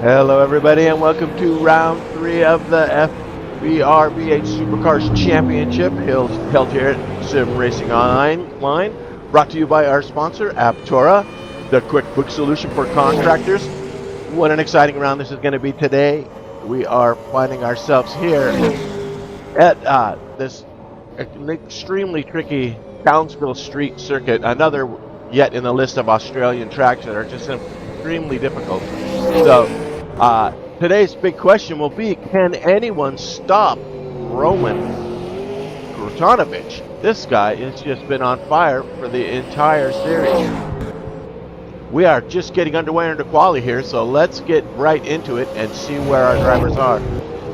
Hello everybody and welcome to round 3 of the FVR BH Supercars Championship held here at Sim Racing Online, brought to you by our sponsor APTORA, the quick book solution for contractors. What an exciting round this is going to be today. We are finding ourselves here at this extremely tricky Townsville Street circuit, another yet in the list of Australian tracks that are just extremely difficult. So today's big question will be, can anyone stop Roman Grutanovic? This guy has just been on fire for the entire series. We are just getting underway into quali here, so let's get right into it and see where our drivers are.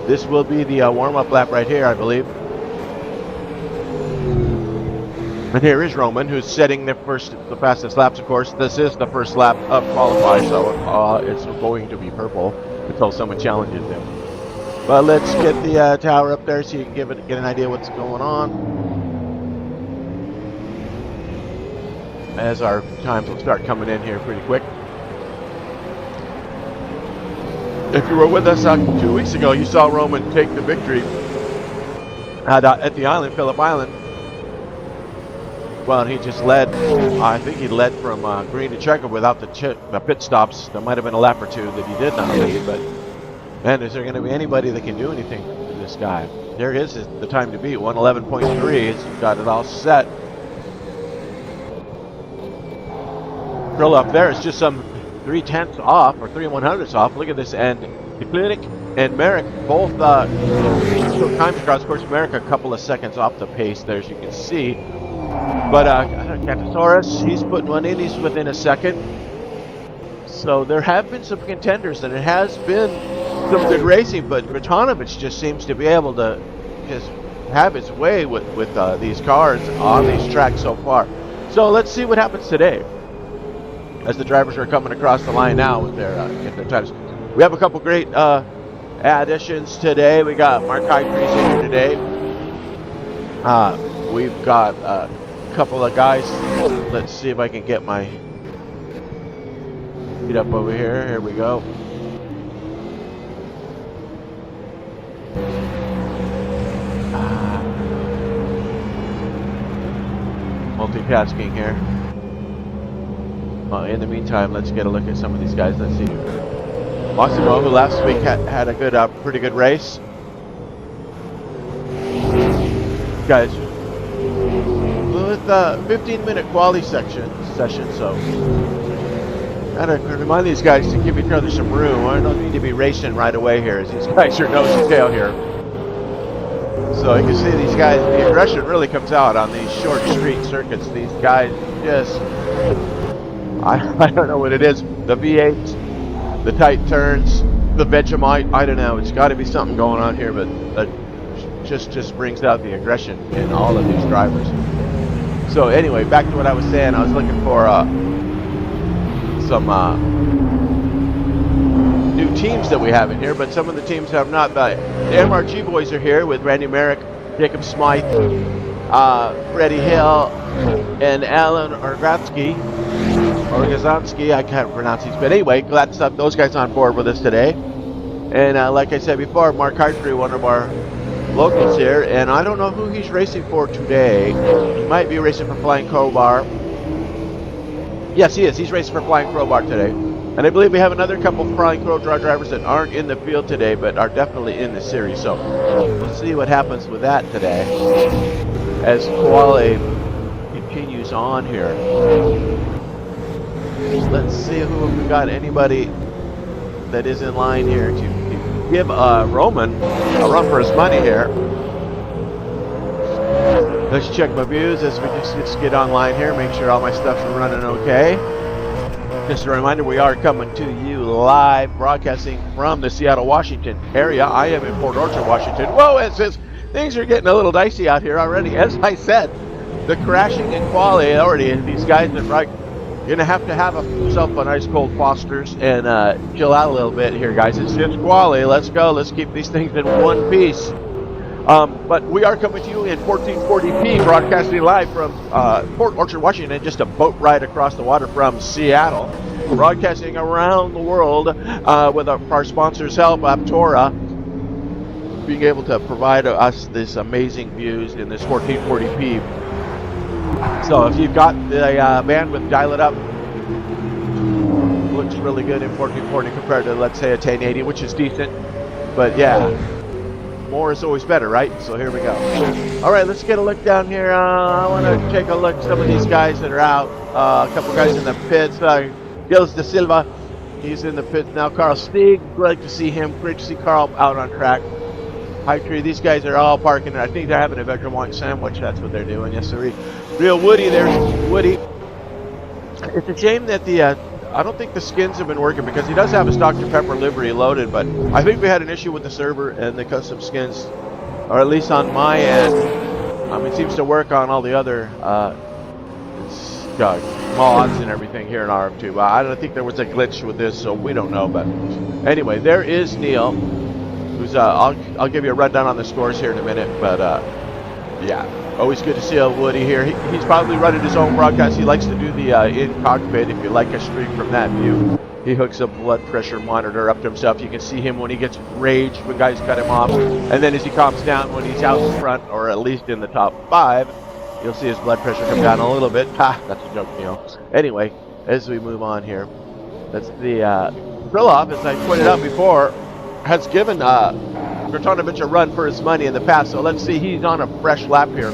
This will be the warm-up lap right here, I believe. And here is Roman, who's setting the fastest laps, of course. This is the first lap of qualify, so it's going to be purple until someone challenges him. But let's get the tower up there so you can get an idea what's going on. As our times will start coming in here pretty quick. If you were with us 2 weeks ago, you saw Roman take the victory at the island, Phillip Island. Well, he just led, I think he led from green to checker without the pit stops. There might have been a lap or two that he did not lead, but man, is there going to be anybody that can do anything to this guy? There is the time to beat, 111.3. He's got it all set. Drill up there is just some 3/10 off, or 3/100 off. Look at this, and the Clinic and Merrick both times across. Of course, Merrick a couple of seconds off the pace there, as you can see. But Catasaurus, he's putting one in. He's within a second. So there have been some contenders, and it has been some good racing. But Grutanovic just seems to be able to just have his way with these cars on these tracks so far. So let's see what happens today, as the drivers are coming across the line now with their times. We have a couple great additions today. We got Mark Hypries here today. We've got a couple of guys. Let's see if I can get my feet up over here. Here we go. Multitasking here. Well, in the meantime, let's get a look at some of these guys. Let's see. Massimo, who last week had a good, pretty good race. Guys, with 15-minute quality session, so gotta remind these guys to give each other some room. I don't need to be racing right away here, as these guys are nose to tail here. So you can see these guys, the aggression really comes out on these short street circuits. These guys just, I don't know what it is. The V8s, the tight turns, the Vegemite, I don't know. It's got to be something going on here, but just brings out the aggression in all of these drivers. So anyway, back to what I was saying. I was looking for some new teams that we have in here, but some of the teams have not. The MRG boys are here with Randy Merrick, Jacob Smythe, Freddie Hill, and Alan Organsky. I can't pronounce these, but anyway, glad to have those guys on board with us today. And like I said before, Mark Hartree, one of our locals here, and I don't know who he's racing for today. He might be racing for Flying Crowbar. Yes, he is. He's racing for Flying Crowbar today. And I believe we have another couple of Flying Crowbar drivers that aren't in the field today, but are definitely in the series. So we'll see what happens with that today as quali continues on here. Let's see who we got. Anybody that is in line here to give Roman a run for his money here. Let's check my views as we just get online here, make sure all my stuff's running okay. Just a reminder, we are coming to you live, broadcasting from the Seattle, Washington area. I am in Port Orchard, Washington. Whoa, it says things are getting a little dicey out here already. As I said, the crashing in quali already, these guys are right. You're going to have yourself a nice cold Foster's and chill out a little bit here, guys. It's just quali. Let's go. Let's keep these things in one piece. But we are coming to you in 1440p, broadcasting live from Port Orchard, Washington, just a boat ride across the water from Seattle. broadcasting around the world with our sponsor's help, APTORA, being able to provide us this amazing views in this 1440p. So if you've got the bandwidth, dial it up. Looks really good in 1440 compared to, let's say, a 1080, which is decent. But yeah, more is always better, right? So here we go. All right, let's get a look down here. I want to take a look at some of these guys that are out. A couple guys in the pits. Gilles de Silva, he's in the pits now. Carl Stieg, great to see him. Great to see Carl out on track. High Tree, these guys are all parking. I think they're having a vegetarian sandwich. That's what they're doing. Yes, sir. Real Woody, there's Woody. It's a shame that I don't think the skins have been working because he does have his Dr. Pepper livery loaded, but I think we had an issue with the server and the custom skins, or at least on my end. It seems to work on all the other mods and everything here in RM2. I don't think there was a glitch with this, so we don't know. But anyway, there is Neil, who's I'll give you a rundown on the scores here in a minute. But yeah, always good to see Woody here. He's probably running his own broadcast. He likes to do the in cockpit. If you like a stream from that view, he hooks a blood pressure monitor up to himself. You can see him when he gets raged when guys cut him off, and then as he calms down when he's out in front, or at least in the top 5, you'll see his blood pressure come down a little bit. Ha, that's a joke, Neil. Anyway, as we move on here, that's the Krylov, as I pointed out before, has given Gratonovich a run for his money in the past. So let's see, he's on a fresh lap here.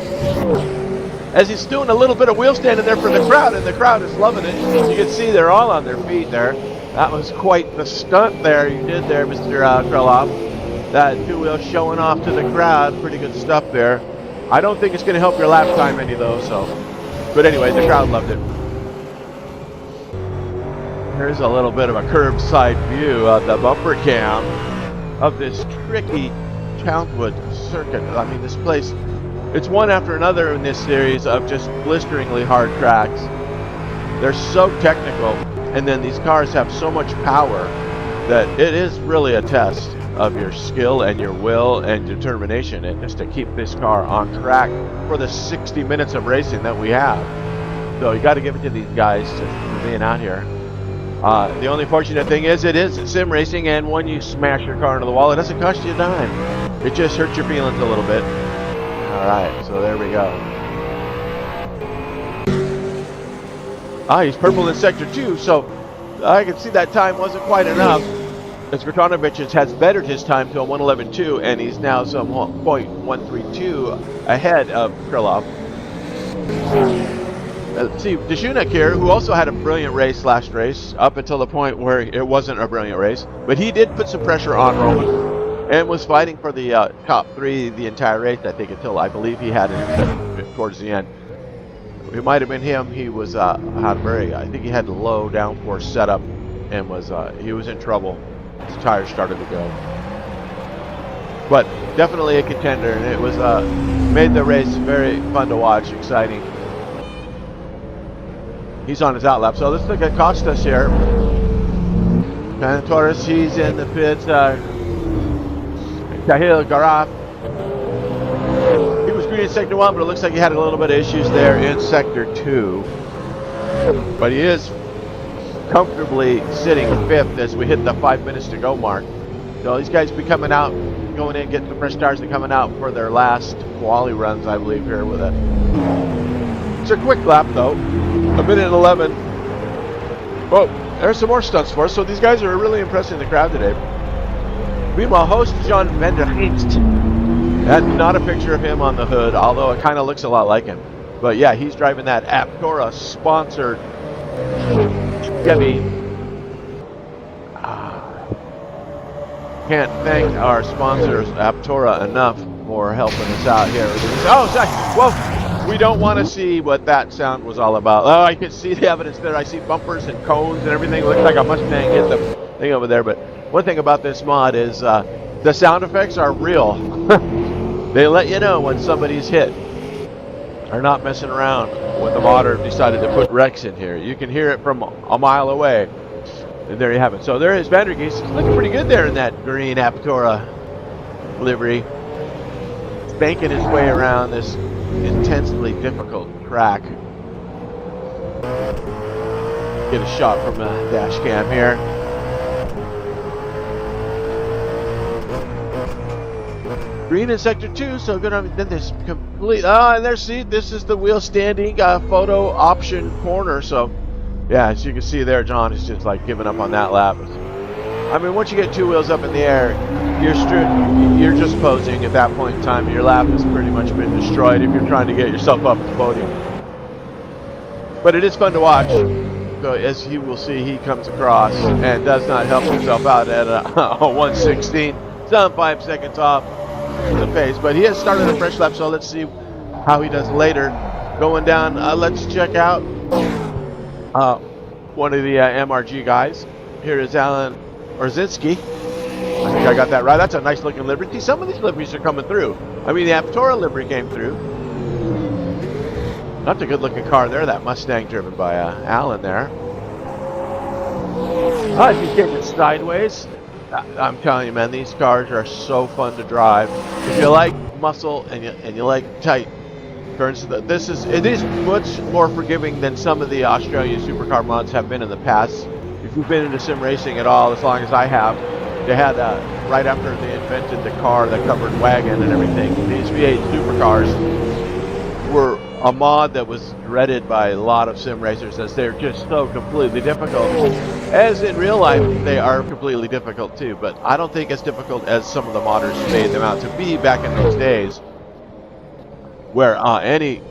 As he's doing a little bit of wheel standing there for the crowd, and the crowd is loving it. You can see they're all on their feet there. That was quite the stunt there you did there, Mr. Krylov. That two-wheel showing off to the crowd. Pretty good stuff there. I don't think it's going to help your lap time any though, so. But anyway, the crowd loved it. Here's a little bit of a curbside view of the bumper cam of this tricky Townsville circuit. I mean, this place, it's one after another in this series of just blisteringly hard tracks. They're so technical, and then these cars have so much power that it is really a test of your skill and your will and determination, and just to keep this car on track for the 60 minutes of racing that we have. So you got to give it to these guys for being out here. The only fortunate thing is it is sim racing, and when you smash your car into the wall, it doesn't cost you a dime. It just hurts your feelings a little bit. All right, so there we go. He's purple in sector 2, so I can see that time wasn't quite enough. As Gratonovich has bettered his time to a 1:11.2, and he's now some 0.132 ahead of Krylov. Let's see, Deshunek here, who also had a brilliant race last race, up until the point where it wasn't a brilliant race, but he did put some pressure on Roman, and was fighting for the top 3 the entire race, I think, until I believe he had it towards the end. It might have been him. He was I think he had the low downforce setup, and he was in trouble. His tires started to go. But definitely a contender, and it was made the race very fun to watch, exciting. He's on his outlap. So let's look at Costas here. Torres, he's in the pits. Kahil Garaf. He was green in sector 1, but it looks like he had a little bit of issues there in sector 2. But he is comfortably sitting 5th as we hit the 5 minutes to go mark. So these guys be coming out, going in, getting the fresh tires, and coming out for their last quali runs, I believe, here with it. It's a quick lap though, 1:11. Oh, there's some more stunts for us. So these guys are really impressing the crowd today. Meanwhile, host John Vanderheest, and not a picture of him on the hood, although it kind of looks a lot like him. But yeah, he's driving that APTORA sponsored Chevy. Can't thank our sponsors, APTORA, enough for helping us out here. Oh, sorry. Well, we don't want to see what that sound was all about. Oh, I can see the evidence there. I see bumpers and cones and everything. It looks like a Mustang hit the thing over there. But one thing about this mod is the sound effects are real. They let you know when somebody's hit. They're not messing around when the modder decided to put Rex in here. You can hear it from a mile away. And there you have it. So there is Vandergeest. He's looking pretty good there in that green APTORA livery. Banking his way around this intensely difficult track. get a shot from the dash cam here. Green in sector 2, so good on then this complete. And there's, see, this is the wheel standing photo option corner. So, yeah, as you can see there, John is just like giving up on that lap. I mean, once you get 2 wheels up in the air, you're just posing at that point in time. Your lap has pretty much been destroyed if you're trying to get yourself up the podium. But it is fun to watch. So as you will see, he comes across and does not help himself out at a 1:16. It's on 5 seconds off the pace, but he has started a fresh lap, so let's see how he does later. Going down, let's check out one of the MRG guys. Here is Alan Orzinski. I think I got that right. That's a nice looking livery. Some of these liveries are coming through. I mean, the APTORA livery came through. That's a good looking car there, that Mustang driven by Alan there. He's getting it sideways. I'm telling you, man, these cars are so fun to drive. If you like muscle and you like tight turns, it is much more forgiving than some of the Australian supercar mods have been in the past. If you've been into sim racing at all, as long as I have, they had right after they invented the car, the covered wagon and everything, these V8 supercars were a mod that was dreaded by a lot of sim racers, as they're just so completely difficult. As in real life, they are completely difficult too, but I don't think as difficult as some of the modders made them out to be back in those days, where any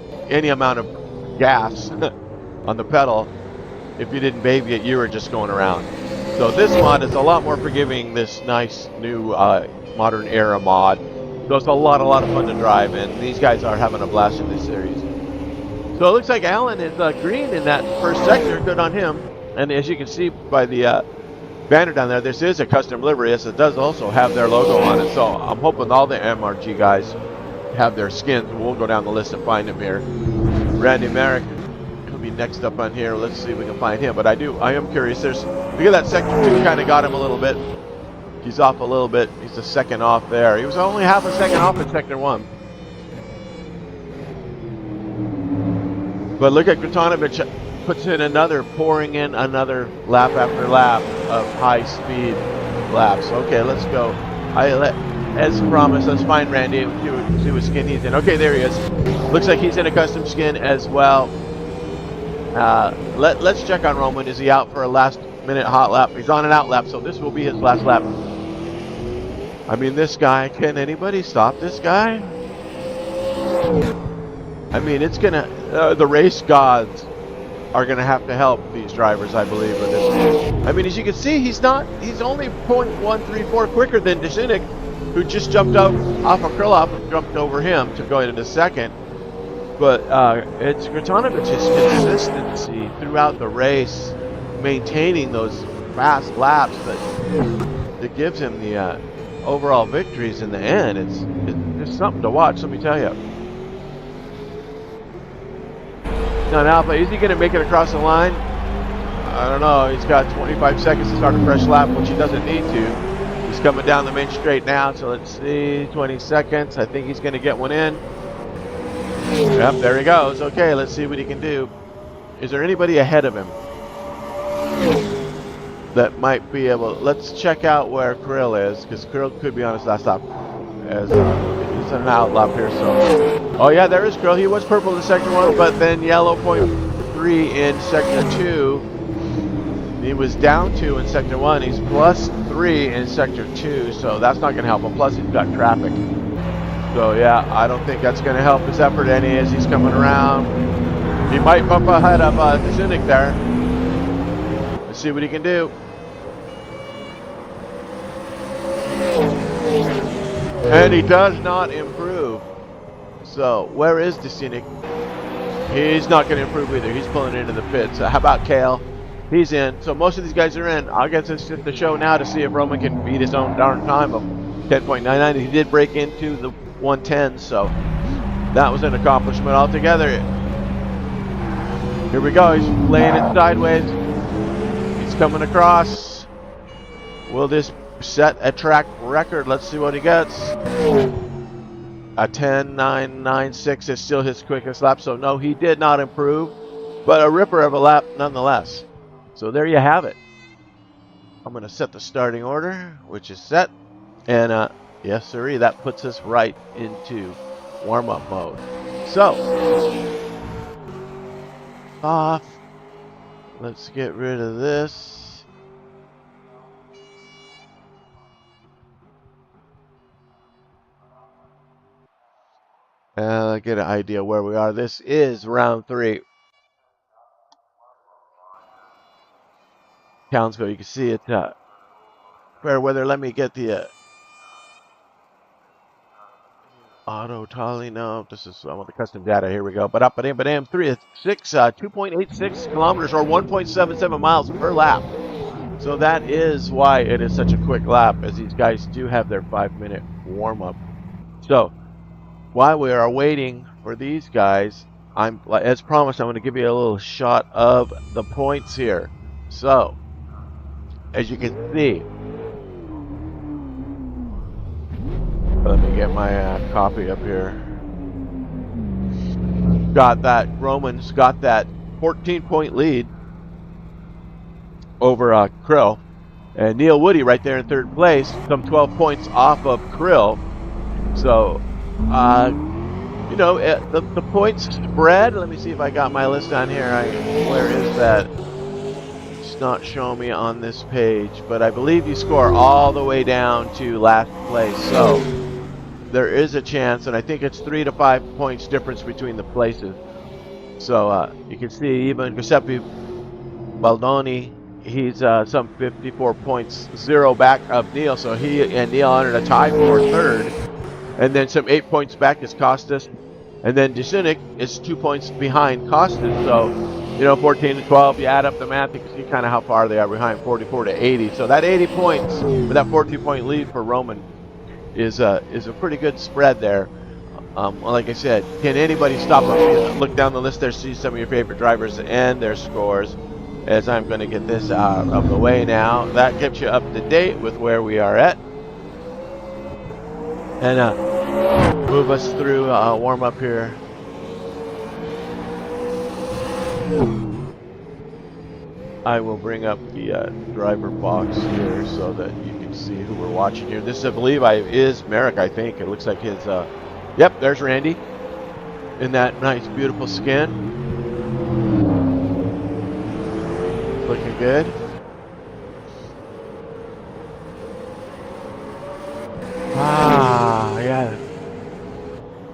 amount of gas on the pedal, if you didn't baby it, you were just going around. So this mod is a lot more forgiving, this nice new modern era mod. So it's a lot of fun to drive, and these guys are having a blast in this series. So it looks like Alan is green in that first sector. Good on him. And as you can see by the banner down there, this is a custom livery. Yes, it does also have their logo on it. So I'm hoping all the MRG guys have their skins. We'll go down the list and find them here. Randy Merrick will be next up on here. Let's see if we can find him. But I am curious. Look at that sector 2 kind of got him a little bit. He's off a little bit. He's a second off there. He was only half a second off in sector 1. But look at Gratonovich pouring in another lap after lap of high-speed laps. Okay, let's go. As promised, let's find Randy and see what skin he's in. Okay, there he is. Looks like he's in a custom skin as well. Let's check on Roman. Is he out for a last-minute hot lap? He's on an out lap, so this will be his last lap. I mean, this guy, can anybody stop this guy? I mean, it's gonna, the race gods are gonna have to help these drivers, I believe, with this. I mean, as you can see, he's only 0.134 quicker than Desinik, who just jumped off of Krylov and jumped over him to go into second. But it's Gratonovich's consistency throughout the race, maintaining those fast laps that gives him the overall victories in the end. It's just something to watch, let me tell you. Now, but is he going to make it across the line? I don't know. He's got 25 seconds to start a fresh lap, which he doesn't need to. He's coming down the main straight now, so let's see. 20 seconds. I think he's going to get one in. Yep, there he goes. Okay, let's see what he can do. Is there anybody ahead of him that might be able? Let's check out where Krill is, because Krill could be on his last lap. As he's an out lap here, so. Oh yeah, there is Krill. He was purple in sector 1, but then yellow 0.3 in sector 2. He was down 2 in sector 1. He's plus 3 in sector 2, so that's not going to help him. Plus, he's got traffic. So yeah, I don't think that's going to help his effort any as he's coming around. He might bump ahead of Desinik there. Let's see what he can do. And he does not improve. So, where is Desinik? He's not going to improve either. He's pulling into the pits. How about Kale? He's in. So, most of these guys are in. I guess it's just the show now to see if Roman can beat his own darn time of 10.99. He did break into the 110, so that was an accomplishment altogether. Here we go. He's laying it sideways. He's coming across. Will this set a track record? Let's see what he gets. A 10.996 is still his quickest lap, so no, he did not improve, but a ripper of a lap nonetheless. So there you have it. I'm going to set the starting order, which is set. And yes, sirree, that puts us right into warm-up mode. So, off. Let's get rid of this. And get an idea where we are. This is round 3. Townsville, you can see it. Fair weather. Let me get the auto tally. No, this is I want the custom data. Here we go. But up at am 3 at 6, 2.86 kilometers or 1.77 miles per lap. So that is why it is such a quick lap, as these guys do have their 5-minute warm up. So while we are waiting for these guys, as promised, I'm going to give you a little shot of the points here. So as you can see, let me get my copy up here. Got that, Roman's got that 14-point lead over Krill. And Neil Woody right there in 3rd place, some 12 points off of Krill. So, you know, the points spread, let me see if I got my list on here. Where is that? It's not showing me on this page, but I believe you score all the way down to last place. So there is a chance, and I think it's 3 to 5 points difference between the places. So you can see even Giuseppe Baldoni, he's some 54 points, 0 back of Neil. So he and Neil entered a tie for 3rd. And then some 8 points back is Costas. And then Decinic is 2 points behind Costas. So, you know, 14 to 12, you add up the math, you can see kind of how far they are behind, 44 to 80. So that 80 points with that 14-point lead for Roman is a pretty good spread there. Like I said, can anybody stop them? Look down the list there, see some of your favorite drivers and their scores. As I'm going to get this out of the way now. That keeps you up to date with where we are at. And move us through warm up here. I will bring up the driver box here so that you can see who we're watching here. This, I believe, is Merrick, I think. It looks like his, yep, there's Randy in that nice, beautiful skin. Looking good. Yeah.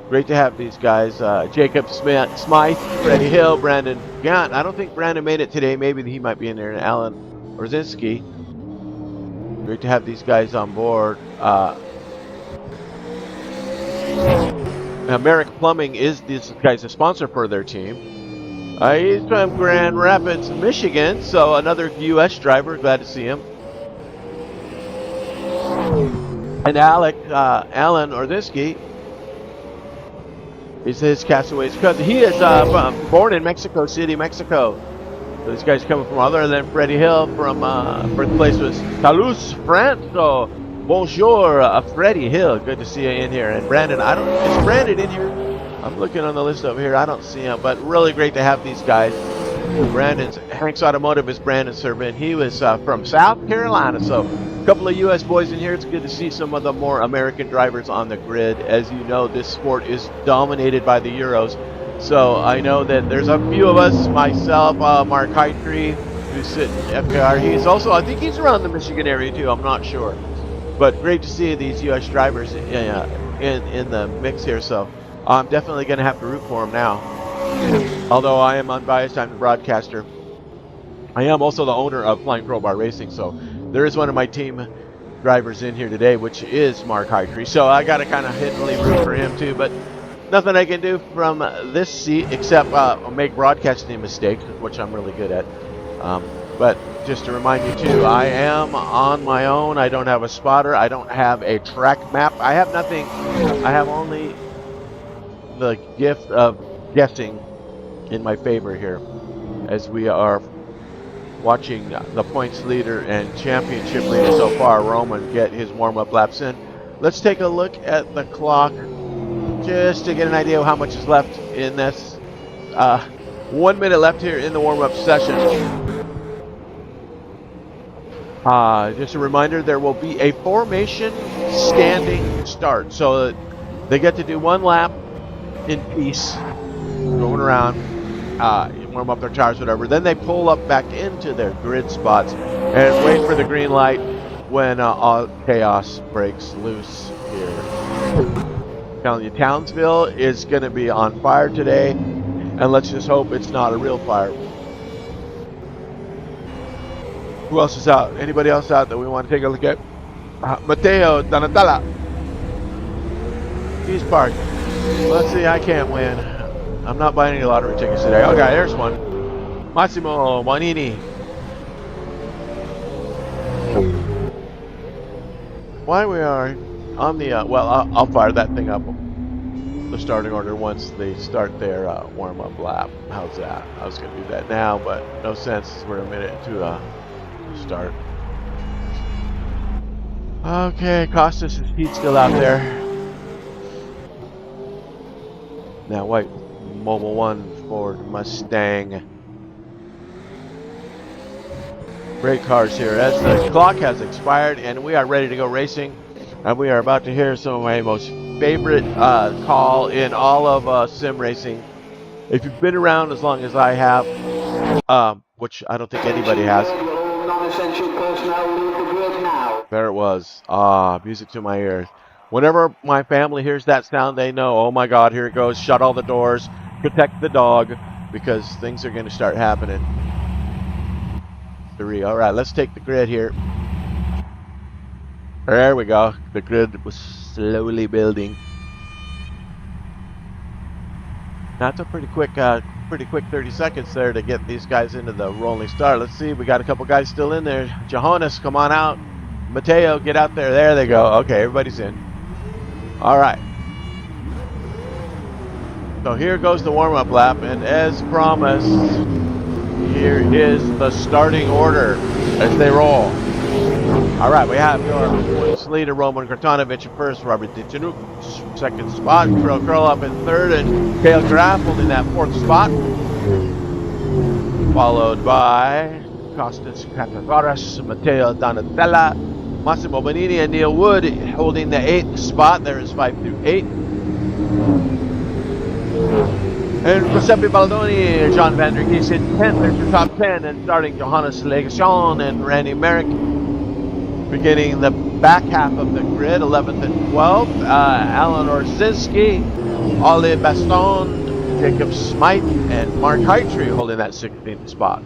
Great to have these guys. Jacob Smythe, Freddie Hill, Brandon Gant. I don't think Brandon made it today. Maybe he might be in there. And Alan Orzinski. Great to have these guys on board. Merrick Plumbing is this guy's a sponsor for their team. He's from Grand Rapids, Michigan. So another U.S. driver. Glad to see him. And Alan Orzinski, is his Castaway's cousin. He is born in Mexico City, Mexico. So this guy's coming from other than Freddie Hill from birthplace was Toulouse, France. So bonjour, Freddie Hill. Good to see you in here. And Brandon, is Brandon in here? I'm looking on the list over here. I don't see him, but really great to have these guys. Brandon's Hanks Automotive is Brandon Servin. He was from South Carolina. So a couple of U.S. boys in here. It's good to see some of the more American drivers on the grid. As you know, this sport is dominated by the Euros. So I know that there's a few of us, myself, Mark Heitree, who's sitting in FVR. He's also, I think he's around the Michigan area too. I'm not sure. But great to see these U.S. drivers in the mix here. So I'm definitely going to have to root for them now. Although I am unbiased, I'm the broadcaster. I am also the owner of Flying Crowbar Racing, so there is one of my team drivers in here today, which is Mark Heitree. So I got to kind of hiddenly root for him too, but nothing I can do from this seat except make broadcasting mistakes, which I'm really good at. But just to remind you too, I am on my own. I don't have a spotter. I don't have a track map. I have nothing. I have only the gift of guessing in my favor here as we are watching the points leader and championship leader so far, Roman, get his warm-up laps in. Let's take a look at the clock just to get an idea of how much is left in this. 1 minute left here in the warm-up session. Just a reminder, there will be a formation standing start. So they get to do one lap in peace, going around, warm up their tires, whatever. Then they pull up back into their grid spots and wait for the green light when all chaos breaks loose here. I'm telling you, Townsville is going to be on fire today, and let's just hope it's not a real fire. Who else is out? Anybody else out that we want to take a look at? Matteo Donatella. He's parked. Let's see, I can't win. I'm not buying any lottery tickets today. Okay, there's one. Massimo Bonini. While we are on the, well, I'll fire that thing up, the starting order, once they start their warm-up lap. How's that? I was going to do that now, but no sense. We're a minute to start. Okay, Costas is he's still out there. Now white Mobile 1 Ford Mustang. Great cars here as the clock has expired and we are ready to go racing, and we are about to hear some of my most favorite call in all of sim racing. If you've been around as long as I have, which I don't think anybody has. There it was. Music to my ears. Whenever my family hears that sound, they know, oh my God, here it goes. Shut all the doors, protect the dog, because things are going to start happening. 3. All right, let's take the grid here. There we go. The grid was slowly building. That's a pretty quick 30 seconds there to get these guys into the rolling start. Let's see, we got a couple guys still in there. Johannes, come on out. Matteo, get out there. There they go. Okay, everybody's in. All right. So here goes the warm-up lap, and as promised, here is the starting order as they roll. All right, we have your points leader, Roman Gratonovic in first, Robert Dijanuk second spot, Curl up in third, and Kale Graf holding that fourth spot. Followed by Costas Katavaras, Matteo Donatella, Massimo Bonini, and Neil Wood holding the 8th spot. There is 5 through 8. And Giuseppe Baldoni, John Van Der Kies in 10th. There's your top 10. And starting Johannes Legation and Randy Merrick. Beginning the back half of the grid, 11th and 12th. Alan Orzinski, Ollie Baston, Jacob Smythe, and Mark Heitree holding that 16th spot.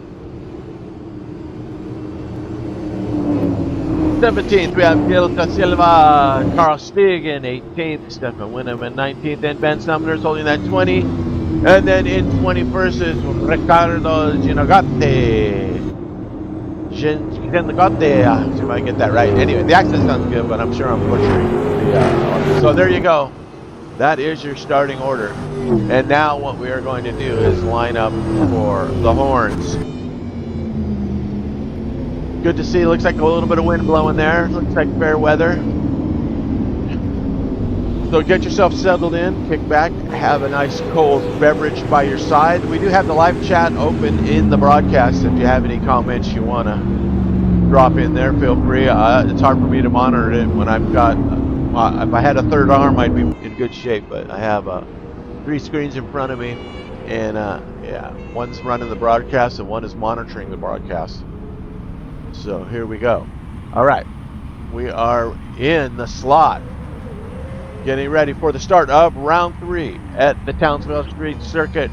17th, we have Gil da Silva, Carl Stieg in 18th, Stefan Winham in 19th, and Ben Sumner's holding that 20. And then in 21st is Riccardo Ginogotti. See if I get that right. Anyway, the accent sounds good, but I'm sure I'm butchering the so there you go. That is your starting order. And now what we are going to do is line up for the horns. Good to see. Looks like a little bit of wind blowing there. Looks like fair weather. So get yourself settled in, kick back, have a nice cold beverage by your side. We do have the live chat open in the broadcast. If you have any comments you want to drop in there, feel free. It's hard for me to monitor it when I've got, if I had a third arm, I'd be in good shape, but I have 3 screens in front of me, and yeah, one's running the broadcast and one is monitoring the broadcast. So here we go. All right, we are in the slot, getting ready for the start of round 3 at the Townsville Street Circuit.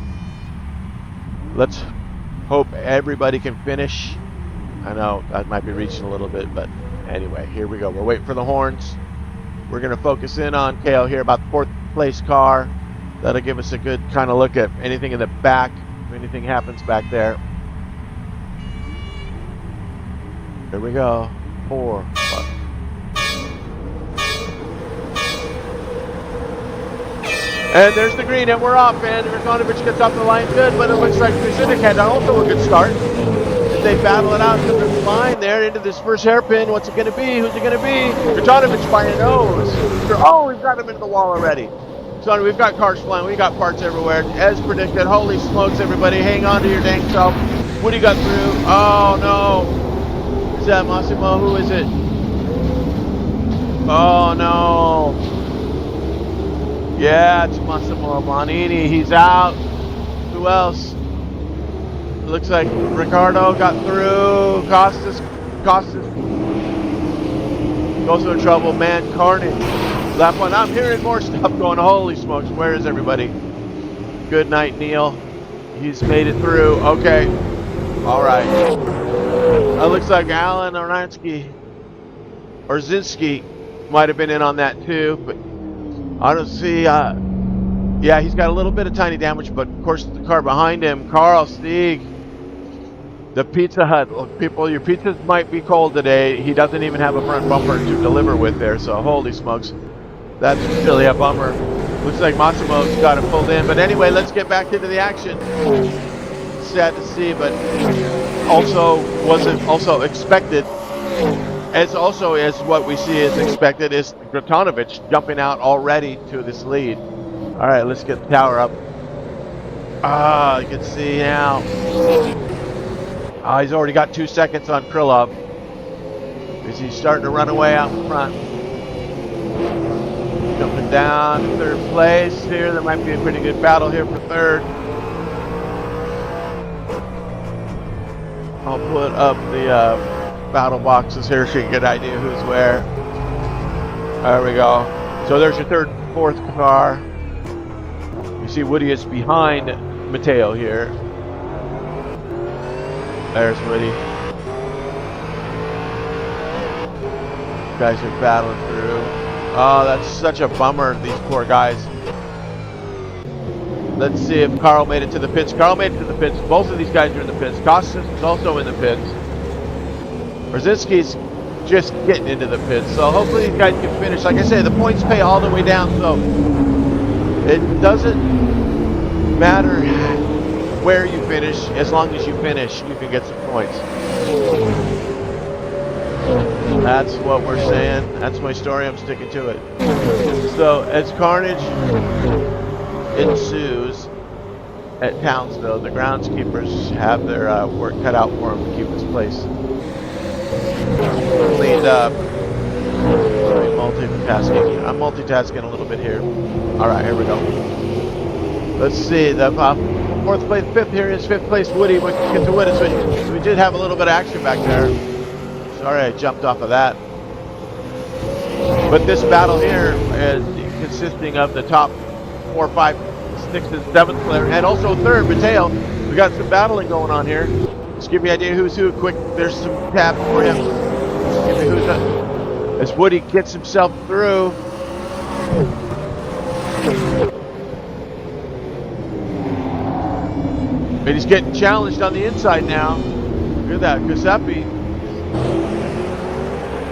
Let's hope everybody can finish. I know I might be reaching a little bit, but anyway, here we go. We're waiting for the horns. We're going to focus in on Kale here, about the 4th place car. That'll give us a good kind of look at anything in the back, if anything happens back there. Here we go. 4, 5. And there's the green, and we're off, and Gratonovic gets off the line good, but it looks like Kuzinik had also a good start. They battle it out to the line there into this first hairpin. What's it going to be? Who's it going to be? Gratonovic by a nose. Oh, we've got him into the wall already. So we've got cars flying. We've got parts everywhere. As predicted, holy smokes, everybody. Hang on to your dang self. Woody got through. Oh, no. Is that Massimo? Who is it? Oh no. Yeah, it's Massimo Bonini. He's out. Who else? Looks like Ricardo got through. Costas goes into trouble. Man, carnage. Lap one. I'm hearing more stuff going. Holy smokes. Where is everybody? Good night, Neil. He's made it through. Okay. All right. It looks like Alan Ornansky or Zinski might have been in on that too, but I don't see. Yeah, he's got a little bit of tiny damage, but of course the car behind him, Carl Stieg, the Pizza Hut. Look, people, your pizzas might be cold today. He doesn't even have a front bumper to deliver with there, so holy smokes, that's really a bummer. Looks like Massimo's got it pulled in, but anyway, let's get back into the action. Sad to see, but also wasn't also expected. As also as what we see as expected is Gratonovich jumping out already to this lead. All right, let's get the tower up. Ah, you can see now. He's already got 2 seconds on Krylov. Is he starting to run away out in front? Jumping down to third place here. There might be a pretty good battle here for third. I'll put up the battle boxes here so you can get an idea who's where. There we go. So there's your third and fourth car. You see Woody is behind Matteo here. There's Woody. Guys are battling through. Oh, that's such a bummer, these poor guys. Let's see if Carl made it to the pits. Carl made it to the pits. Both of these guys are in the pits. Costas is also in the pits. Brzezinski's just getting into the pits. So hopefully these guys can finish. Like I say, the points pay all the way down. So it doesn't matter where you finish. As long as you finish, you can get some points. That's what we're saying. That's my story. I'm sticking to it. So as carnage ensues at Townsville, the groundskeepers have their work cut out for them to keep this place cleaned up. Multitasking. I'm multitasking a little bit here. All right, here we go. Let's see. The fourth place, fifth here is fifth place Woody. We can get to Woody. So we did have a little bit of action back there. Sorry, I jumped off of that. But this battle here is consisting of the top 4, 5, 6, and 7th player, and also third, Matteo. We got some battling going on here. Let's give you an idea who's who. Quick, there's some tab for you. Let's give you who's up. As Woody gets himself through. And he's getting challenged on the inside now. Look at that, Giuseppe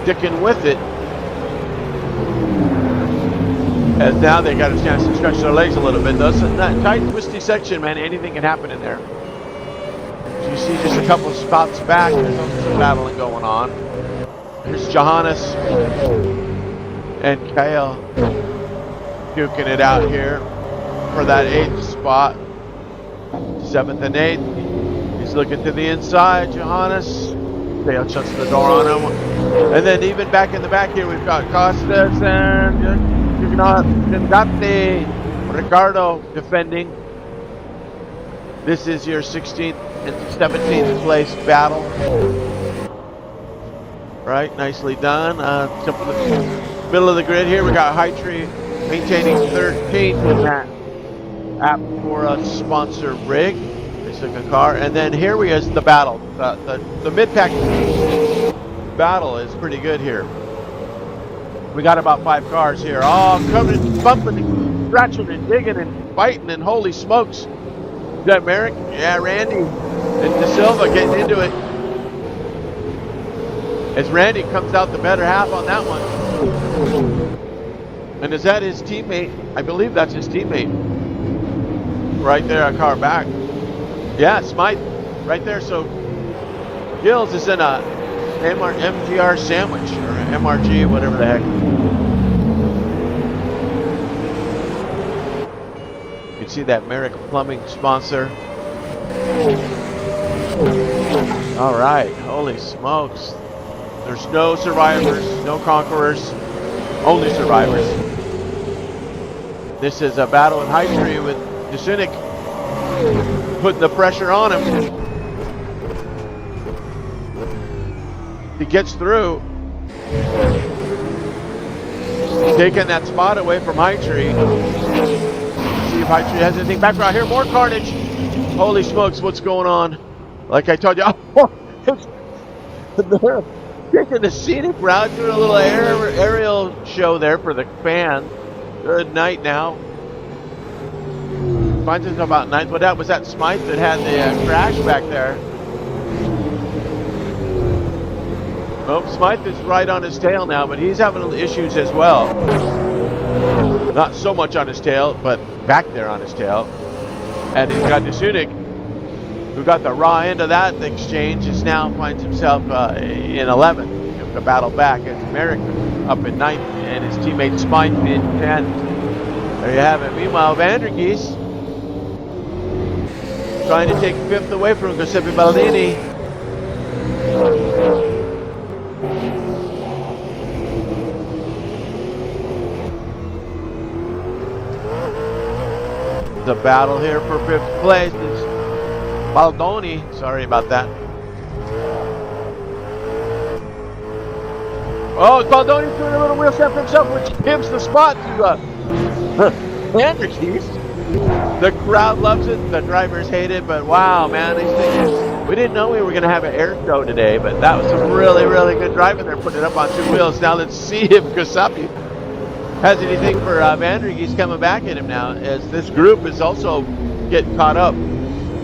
sticking with it. And now they got a chance to stretch their legs a little bit. That's that tight, twisty section, man. Anything can happen in there. So you see just a couple of spots back. There's also some battling going on. Here's Johannes and Kyle duking it out here for that 8th spot. 7th and 8th. He's looking to the inside. Johannes. Kyle shuts the door on him. And then even back in the back here, we've got Costas and Ricardo defending. This is your 16th and 17th place battle. Right, nicely done. Middle of the grid here, we got High Tree maintaining 13th in that APTORA sponsor rig. They took a car, and then here we is the battle. The mid-pack battle is pretty good here. We got about 5 cars here. Oh, coming, bumping, and scratching, and digging, and fighting, and holy smokes. Is that Merrick? Yeah, Randy and De Silva getting into it. As Randy comes out the better half on that one. And is that his teammate? I believe that's his teammate. Right there, a car back. Yeah, Smythe right there. So Gills is in a MGR sandwich, or MRG, whatever the heck. You can see that Merrick Plumbing sponsor. All right, holy smokes. There's no survivors, no conquerors, only survivors. This is a battle in high tree with Dasunik putting the pressure on him. He gets through, taking that spot away from High Tree. See if High Tree has anything back right here. More carnage. Holy smokes, what's going on? Like I told you, they're taking the scenic route, doing a little aerial show there for the fans. Good night now. Finds us about ninth. What that was that Smythe that had the crash back there. Oh, Smythe is right on his tail now, but he's having issues as well. Not so much on his tail, but back there on his tail. And he's got Dasunik, who got the raw end of that exchange, is now finds himself in 11th. The battle back as Merrick up in 9th, and his teammate Smythe in 10th. There you have it. Meanwhile, Vandergeest trying to take 5th away from Giuseppe Baldini. The battle here for 5th place is Baldoni. Sorry about that. Oh, Baldoni's doing a little wheel step himself, which gives the spot to Vandergeest. The crowd loves it. The drivers hate it, but wow, man, these things. We didn't know we were going to have an air show today, but that was some really, really good driving there, putting it up on 2 wheels. Now let's see if Giuseppe has anything for Vandergeest coming back at him now, as this group is also getting caught up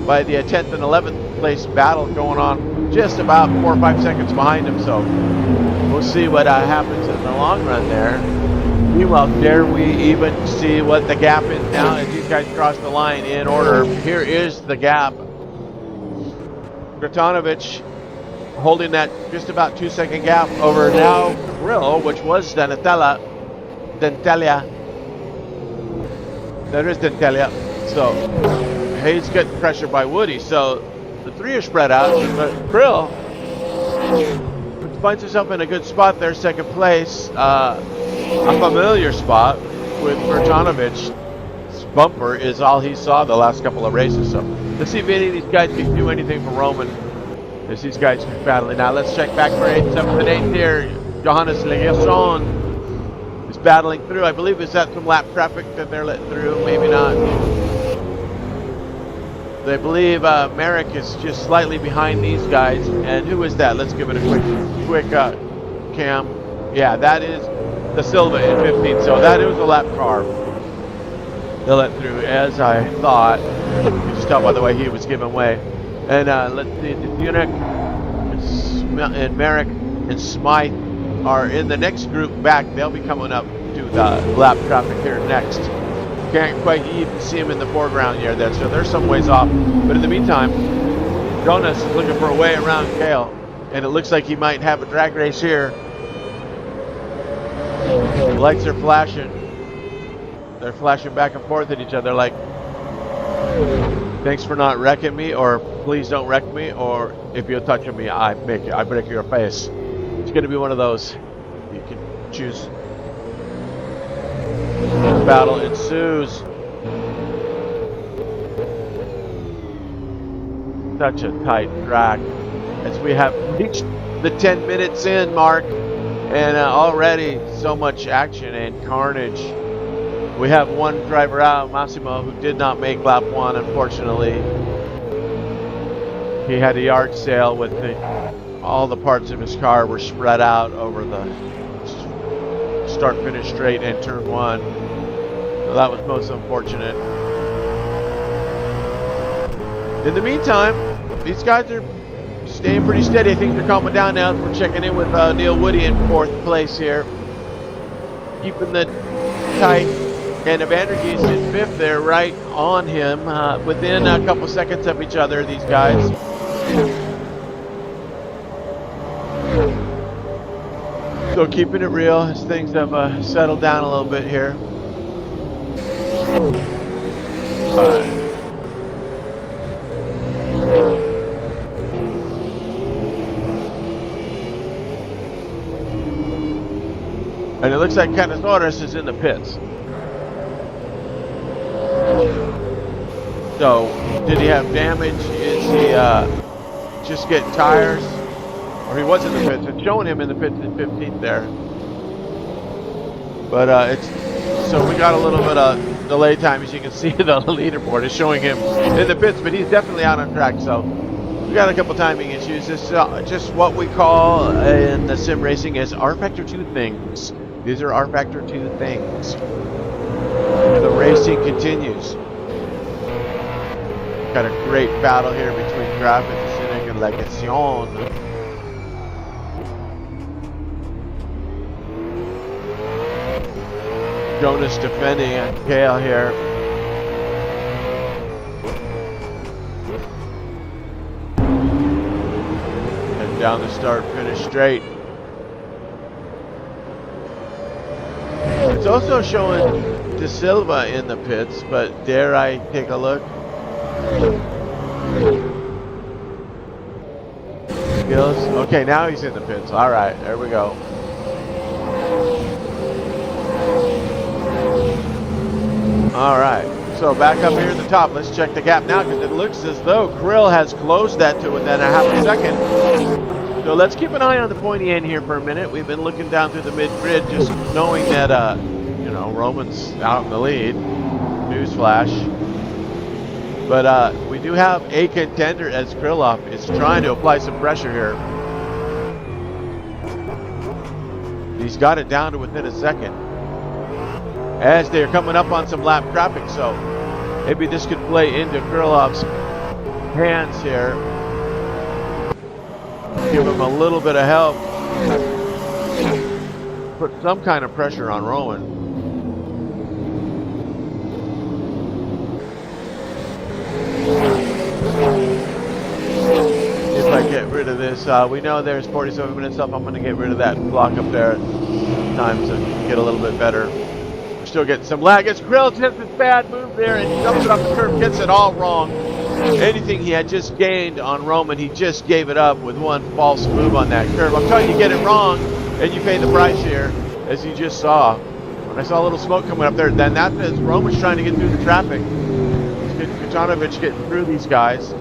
by the 10th and 11th place battle going on just about 4 or 5 seconds behind him. So we'll see what happens in the long run there. Meanwhile, dare we even see what the gap is now as these guys cross the line in order. Here is the gap. Gratonovich holding that just about 2-second gap over now Grill, which was Dentelia. There is Dentelia. So he's getting pressured by Woody. So the 3 are spread out, but Grill finds himself in a good spot there, 2nd place. A familiar spot with Gratonovich's bumper is all he saw the last couple of races. So let's see if any of these guys can do anything for Roman as these guys keep battling. Now let's check back for 8th, 7th, and 8th here. Johannes Legerson is battling through. I believe is that some lap traffic that they're letting through, maybe not. They believe Merrick is just slightly behind these guys. And who is that? Let's give it a quick cam. Yeah, that is the Silva in 15th. So that is a lap car. They'll let through, as I thought. You can just tell by the way he was giving way. And let's see, Dasunik and Merrick and Smythe are in the next group back. They'll be coming up to the lap traffic here next. Can't quite even see him in the foreground here there, so they're some ways off. But in the meantime, Jonas is looking for a way around Kale, and it looks like he might have a drag race here. The lights are flashing. They're flashing back and forth at each other like, thanks for not wrecking me, or please don't wreck me, or if you're touching me, I break your face. It's going to be one of those. You can choose. Battle ensues. Such a tight track as we have reached the 10 minutes in mark, and already so much action and carnage. We have one driver out, Massimo, who did not make lap 1, unfortunately. He had a yard sale with all the parts of his car were spread out over the start-finish straight and turn 1. So that was most unfortunate. In the meantime, these guys are staying pretty steady. Things are calming down now. We're checking in with Neil Woody in 4th place here. Keeping the tight. And Vandergeest in 5th there, right on him. Within a couple seconds of each other, these guys. So keeping it real as things have settled down a little bit here. And it looks like Canizares is in the pits. So, did he have damage? Is he just getting tires? Or he was in the pits. It's showing him in the pits in 15th there. But so we got a little bit of delay time. As you can see, the leaderboard is showing him in the pits, but he's definitely out on track. So we got a couple timing issues. This is just what we call in the sim racing as R Factor 2 things. These are R Factor 2 things. The racing continues. Got a great battle here between Graf and Cynic and Legation. Jonas defending and Kale here. And down the start, finish straight. It's also showing De Silva in the pits, but dare I take a look? Skills. Okay, now he's in the pits. All right, there we go. All right, so back up here at the top. Let's check the gap now because it looks as though Krill has closed that to within a half a second. So let's keep an eye on the pointy end here for a minute. We've been looking down through the mid-grid just knowing that, you know, Roman's out in the lead. Newsflash. But we do have a contender as Krylov is trying to apply some pressure here. He's got it down to within a second. As they're coming up on some lap traffic, so maybe this could play into Krylov's hands here. Give him a little bit of help. Put some kind of pressure on Rowan. If I get rid of this, we know there's 47 minutes up. I'm going to get rid of that block up there. Time to get a little bit better. We're still getting some lag. It's Krill, just this bad move there, and he jumps it off the curve, gets it all wrong. Anything he had just gained on Roman, he just gave it up with one false move on that curve. I'm telling you, get it wrong, and you pay the price here, as you just saw. When I saw a little smoke coming up there, then that is Roman's trying to get through the traffic. Kutanovich getting through these guys.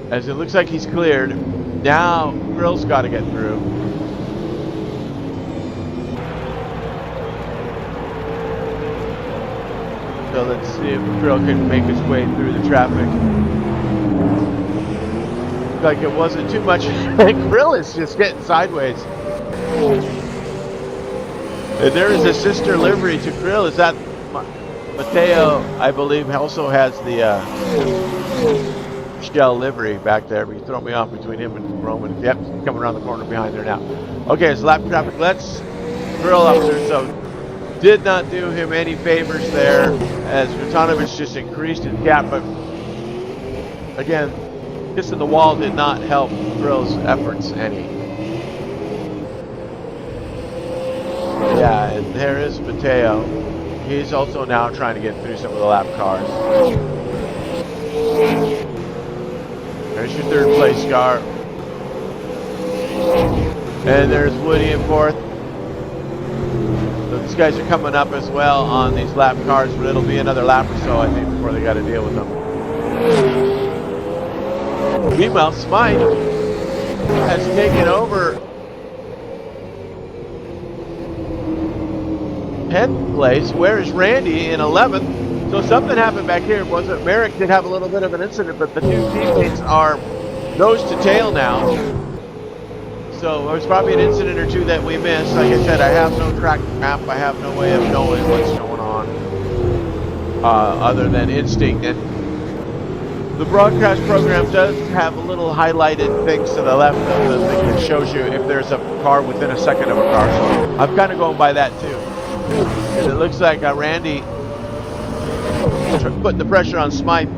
As it looks like he's cleared. Now Krill's got to get through. So let's see if Krill can make his way through the traffic. Looks like it wasn't too much. Krill is just getting sideways. And there is a sister livery to Krill. Is that Mateo? I believe also has the Shell livery back there. But you throw me off between him and Roman. Yep, he's coming around the corner behind there now. Okay, it's lap traffic. Let's Krill up there. So did not do him any favors there, as Kutanovich just increased his gap. But again, kissing the wall did not help Krill's efforts any. Yeah, and there is Mateo. He's also now trying to get through some of the lap cars. There's your third place car. And there's Woody in fourth. So these guys are coming up as well on these lap cars, but it'll be another lap or so, I think, before they got to deal with them. Meanwhile, Smythe has taken over 10th place. Where is Randy in 11th? So something happened back here. Was it Merrick did have a little bit of an incident, but the two teammates are nose to tail now. So there's probably an incident or two that we missed. Like I said, I have no track map. I have no way of knowing what's going on other than instinct. And the broadcast program does have a little highlighted things to the left of the thing that shows you if there's a car within a second of a car. So I'm kind of going by that too. And it looks like Randy putting the pressure on Smythe.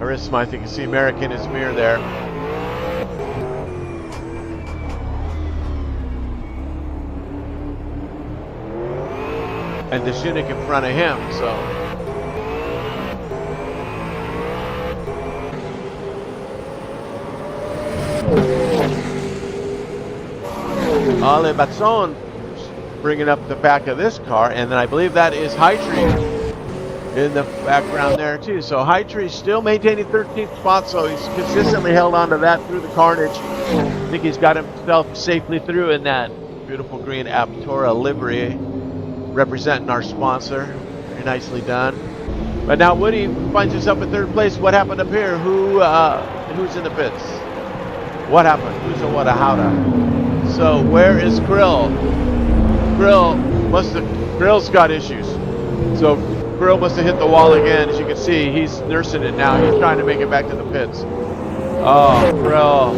Or is Smythe? You can see Merrick in his mirror there. And the Shunik in front of him, so Ale Batson bringing up the back of this car, and then I believe that is High Tree in the background there too. So High Tree still maintaining 13th spot, so he's consistently held on to that through the carnage. I think he's got himself safely through in that beautiful green APTORA livery, representing our sponsor. Very nicely done. But now Woody finds himself in third place. What happened up here? Who's in the pits? What happened? Who's a what a howda? So where is Krill? Krill's got issues. So Krill must have hit the wall again. As you can see, he's nursing it now. He's trying to make it back to the pits. Oh, Krill.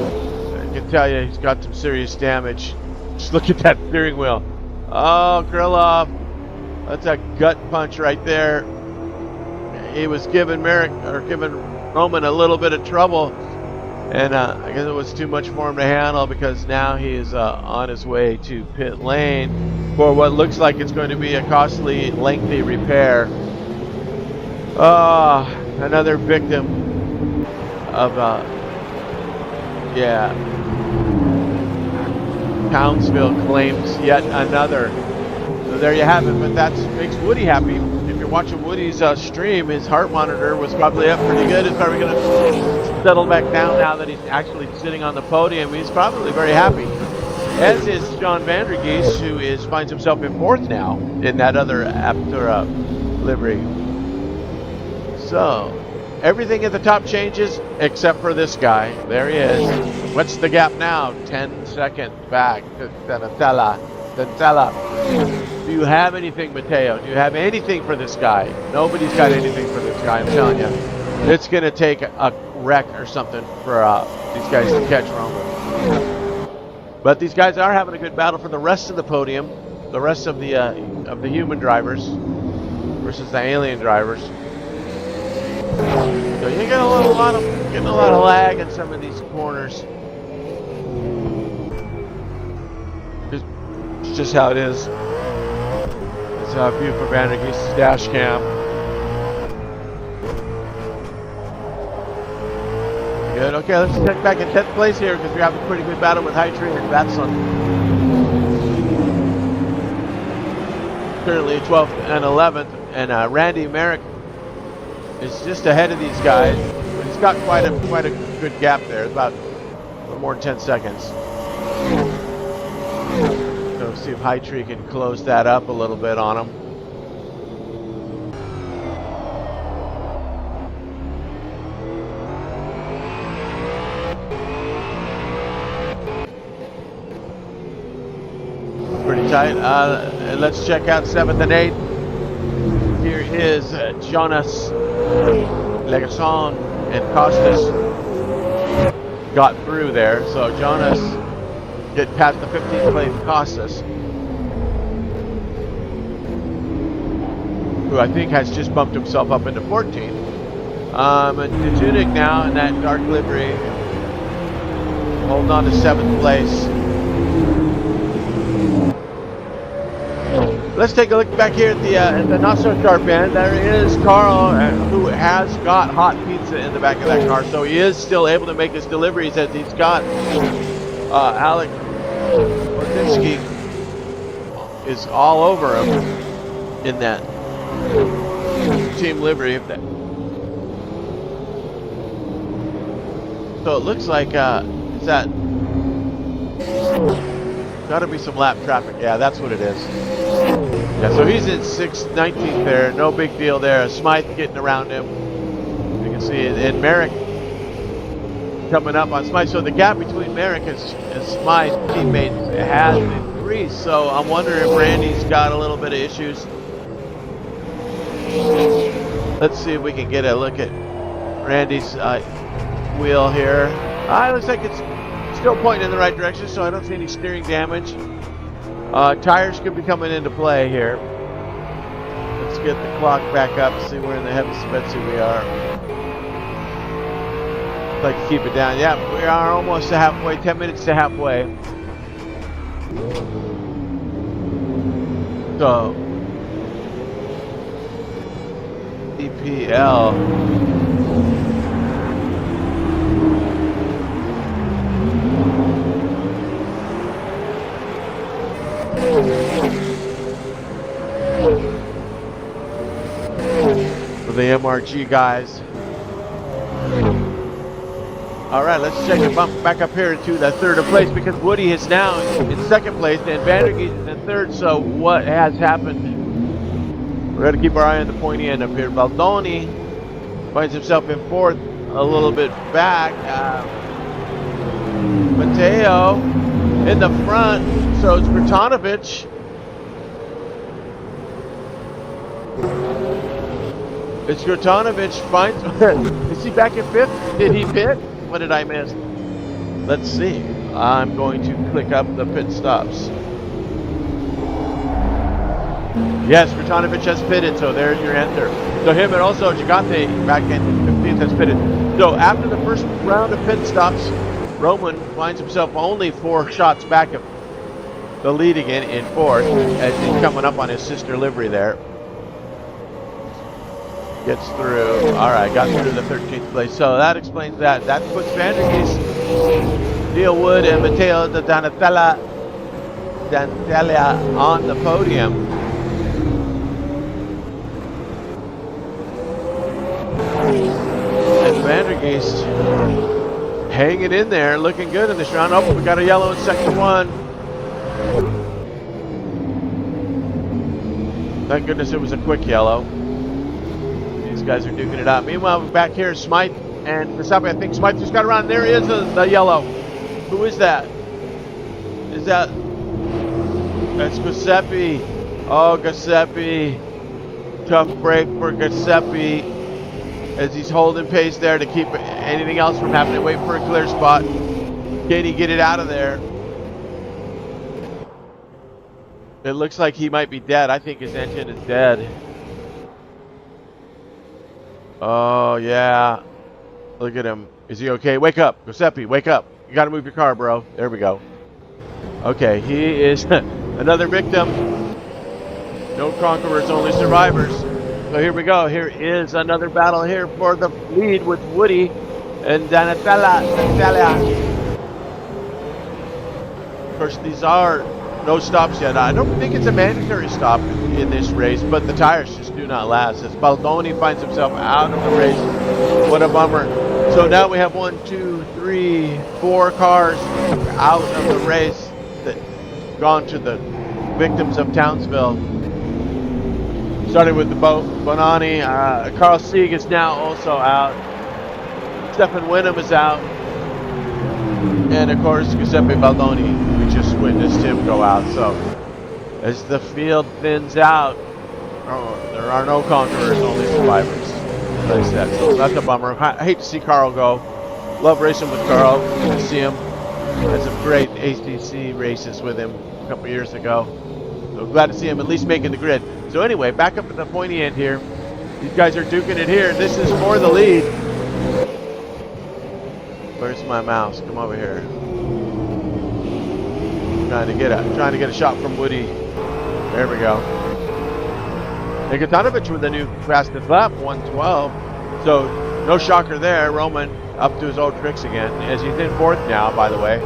I can tell you he's got some serious damage. Just look at that steering wheel. Oh, Krillov. That's a gut punch right there. He was giving Roman a little bit of trouble. And I guess it was too much for him to handle, because now he is on his way to pit lane for what looks like it's going to be a costly, lengthy repair. Another victim of, Townsville claims yet another. So there you have it, but that makes Woody happy. If you're watching Woody's stream, his heart monitor was probably up pretty good. It's probably going to settle back down now that he's actually sitting on the podium. He's probably very happy. As is John Vandergeest, who finds himself in fourth now in that other APTORA livery. So, everything at the top changes except for this guy. There he is. What's the gap now? 10 seconds back to Donatella. Do you have anything, Matteo? Do you have anything for this guy? Nobody's got anything for this guy, I'm telling you. It's going to take a wreck or something for these guys to catch Roman. But these guys are having a good battle for the rest of the podium, the rest of the human drivers versus the alien drivers. So you get getting a lot of lag in some of these corners. It's just how it is. It's a view from Vandergeest's dash cam. Good. Okay, let's check back in 10th place here, because we have a pretty good battle with High Tree and Batson. Currently 12th and 11th, and Randy Merrick is just ahead of these guys. But he's got quite a good gap there, about a little more than 10 seconds. So see if High Tree can close that up a little bit on him. Pretty tight. Let's check out 7th and 8th. Here is Jonas Legason and Costas got through there. So Jonas get past the 15th place Costas, who I think has just bumped himself up into 14th. And Tunic now in that dark livery, holding on to 7th place. Let's take a look back here at the not so sharp end. There is Carl, who has got hot pizza in the back of that car, so he is still able to make his deliveries, as he's got Alec Ortinsky is all over him in that team livery. So it looks like is that got to be some lap traffic. Yeah, that's what it is. Yeah, so he's in 19th there. No big deal there. Smythe getting around him. You can see it. And Merrick coming up on Smythe. So the gap between Merrick and Smythe's teammates has increased. So I'm wondering if Randy's got a little bit of issues. Let's see if we can get a look at Randy's wheel here. It looks like it's still pointing in the right direction, so I don't see any steering damage. Tires could be coming into play here. Let's get the clock back up, see where in the heavy Spetsy we are. I'd like to keep it down. Yeah, we are almost to halfway, 10 minutes to halfway. So, EPL. for the MRG guys. All right, let's check and bump back up here to the third place because Woody is now in second place and Vandergeest is in third. So what has happened? We're going to keep our eye on the pointy end up here. Baldoni finds himself in fourth, a little bit back. Mateo in the front, so it's Bertanovich. It's Bertanovich finds. Is he back in fifth? Did he pit? What did I miss? Let's see. I'm going to click up the pit stops. Yes, Bertanovich has pitted, so there's your answer. So him and also Gigante back in 15th has pitted. So after the first round of pit stops, Roman finds himself only 4 shots back of the lead again in fourth as he's coming up on his sister livery there. Gets through. All right, got through the 13th place. So that explains that. That puts Vandergeest, Neil Wood, and Matteo Dantalia on the podium. And Vandergeest hanging in there, looking good in this round. Oh, we got a yellow in sector 1. Thank goodness it was a quick yellow. These guys are duking it out. Meanwhile, back here, Smythe and Giuseppe. I think Smythe just got around. There is the yellow. Who is that? Is that? That's Giuseppe. Oh, Giuseppe. Tough break for Giuseppe as he's holding pace there to keep anything else from happening. Wait for a clear spot. Can he get it out of there? It looks like he might be dead. I think his engine is dead. Oh, yeah. Look at him. Is he okay? Wake up. Giuseppe, wake up. You got to move your car, bro. There we go. Okay, he is another victim. No conquerors, only survivors. So here we go. Here is another battle here for the lead with Woody and Dantalia. Of course, these are no stops yet. I don't think it's a mandatory stop in this race, but the tires just do not last. As Baldoni finds himself out of the race. What a bummer. So now we have 1, 2, 3, 4 cars out of the race that gone to the victims of Townsville. Starting with the Bonani. Carl Sieg is now also out. Stefan Winham is out. And of course, Giuseppe Baldoni. We just witnessed him go out. So as the field thins out, there are no conquerors, only survivors. Like I said, so that's a bummer. I hate to see Carl go. Love racing with Carl. Good to see him. Had some great ACC races with him a couple years ago. So glad to see him at least making the grid. So anyway, back up at the pointy end here. These guys are duking it here. This is for the lead. Where's my mouse? Come over here. Trying to get a shot from Woody. There we go. Nikitanovich with the new fastest lap, 112. So no shocker there. Roman up to his old tricks again, as he's in fourth now, by the way.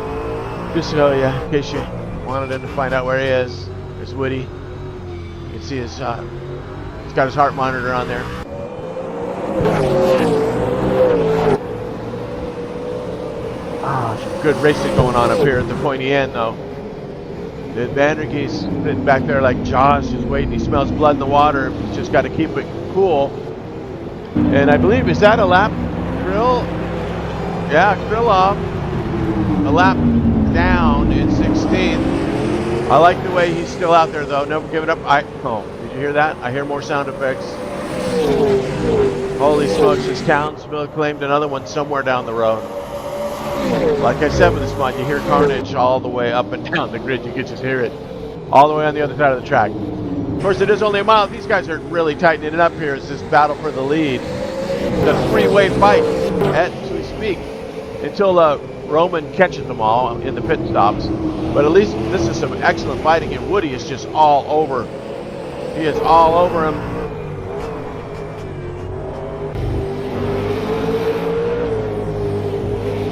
Just to tell you, in case you wanted to find out where he is. There's Woody. You can see his, he's got his heart monitor on there. Some good racing going on up here at the pointy end, though. The Vandergeest sitting back there like Josh, just waiting. He smells blood in the water. He's just got to keep it cool. And I believe, is that a lap? Krill? Yeah, Krylov. A lap down in 16th. I like the way he's still out there, though. Never give it up. Oh, did you hear that? I hear more sound effects. Holy smokes, this Townsville claimed another one somewhere down the road. Like I said with this mod, you hear carnage all the way up and down the grid. You can just hear it all the way on the other side of the track. Of course, it is only a mile. These guys are really tightening it up here as this battle for the lead. It's a three-way fight as we speak until Roman catches them all in the pit stops. But at least this is some excellent fighting, and Woody is just all over. He is all over him.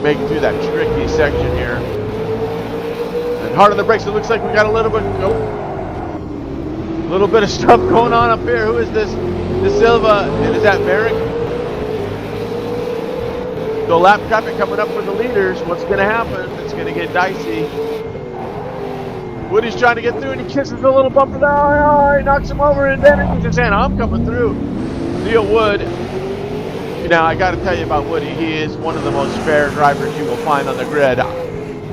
Making through that tricky section here. And hard on the brakes. It looks like we got a little bit little bit of stuff going on up here. Who is this? De Silva, and is that Merrick? So lap traffic coming up for the leaders. What's going to happen? It's going to get dicey. Woody's trying to get through, and he kisses the little bumper there. Oh, he knocks him over, and then he's just saying, I'm coming through. Neil Wood. Now, I got to tell you about Woody. He is one of the most fair drivers you will find on the grid.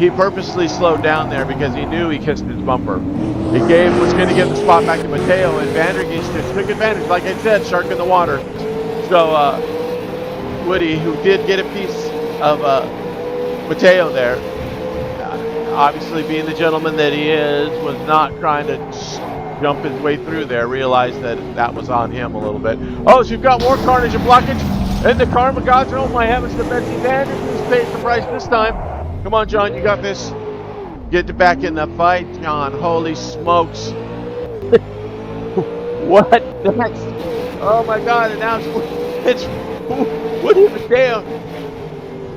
He purposely slowed down there because he knew he kissed his bumper. Was going to give the spot back to Mateo, and Vandergeest just took advantage. Like I said, shark in the water. So, Woody, who did get a piece of Mateo there, obviously being the gentleman that he is, was not trying to jump his way through there, realized that that was on him a little bit. Oh, so you've got more carnage and blockage, and the Karma Gods, oh my heavens, the Betsy Vandergeest pays the price this time. Come on, John, you got this. Get back in the fight, John. Holy smokes. What next? Oh my God, and now it's Woody Mateo.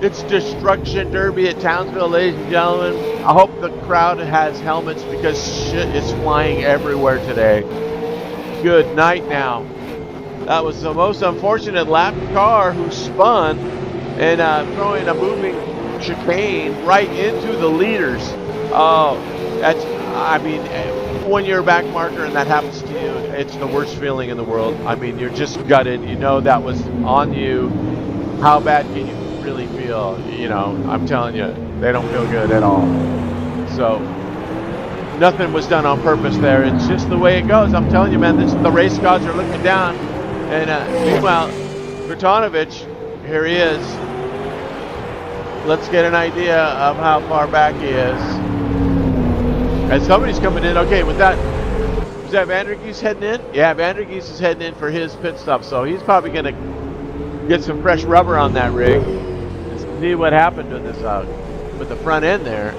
It's Destruction Derby at Townsville, ladies and gentlemen. I hope the crowd has helmets because shit is flying everywhere today. Good night now. That was the most unfortunate lap car who spun and throwing a moving chicane right into the leaders. Oh, I mean, when you're a back marker and that happens to you, it's the worst feeling in the world. I mean, you're just gutted. You know that was on you. How bad can you really feel? You know, I'm telling you, they don't feel good at all. So, nothing was done on purpose there. It's just the way it goes. I'm telling you, man, the race gods are looking down. And meanwhile, Bertanovich, here he is. Let's get an idea of how far back he is. And somebody's coming in. Okay, was that Vandergeest heading in? Yeah, Vandergeest is heading in for his pit stop, so he's probably going to get some fresh rubber on that rig. Let's see what happened to this with the front end there.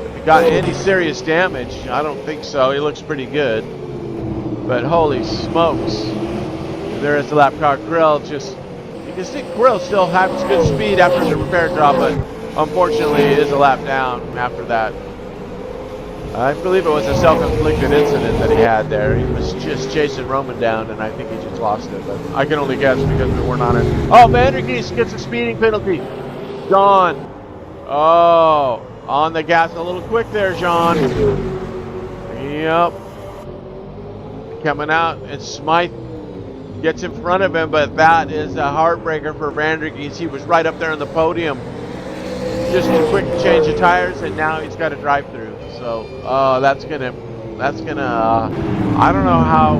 If it got any serious damage, I don't think so. He looks pretty good. But holy smokes. There is the lap car. Grill just, you can see Grill still has good speed after the repair drop, but unfortunately it is a lap down after that. I believe it was a self-inflicted incident that he had there. He was just chasing Roman down, and I think he just lost it. But I can only guess because we weren't on it. Oh, Vandergeest gets a speeding penalty. John. Oh, on the gas a little quick there, John. Yep. Coming out, and Smythe gets in front of him, but that is a heartbreaker for Vandergeest. He was right up there on the podium. Just a quick change of tires, and now he's got to drive through. So, that's gonna, I don't know how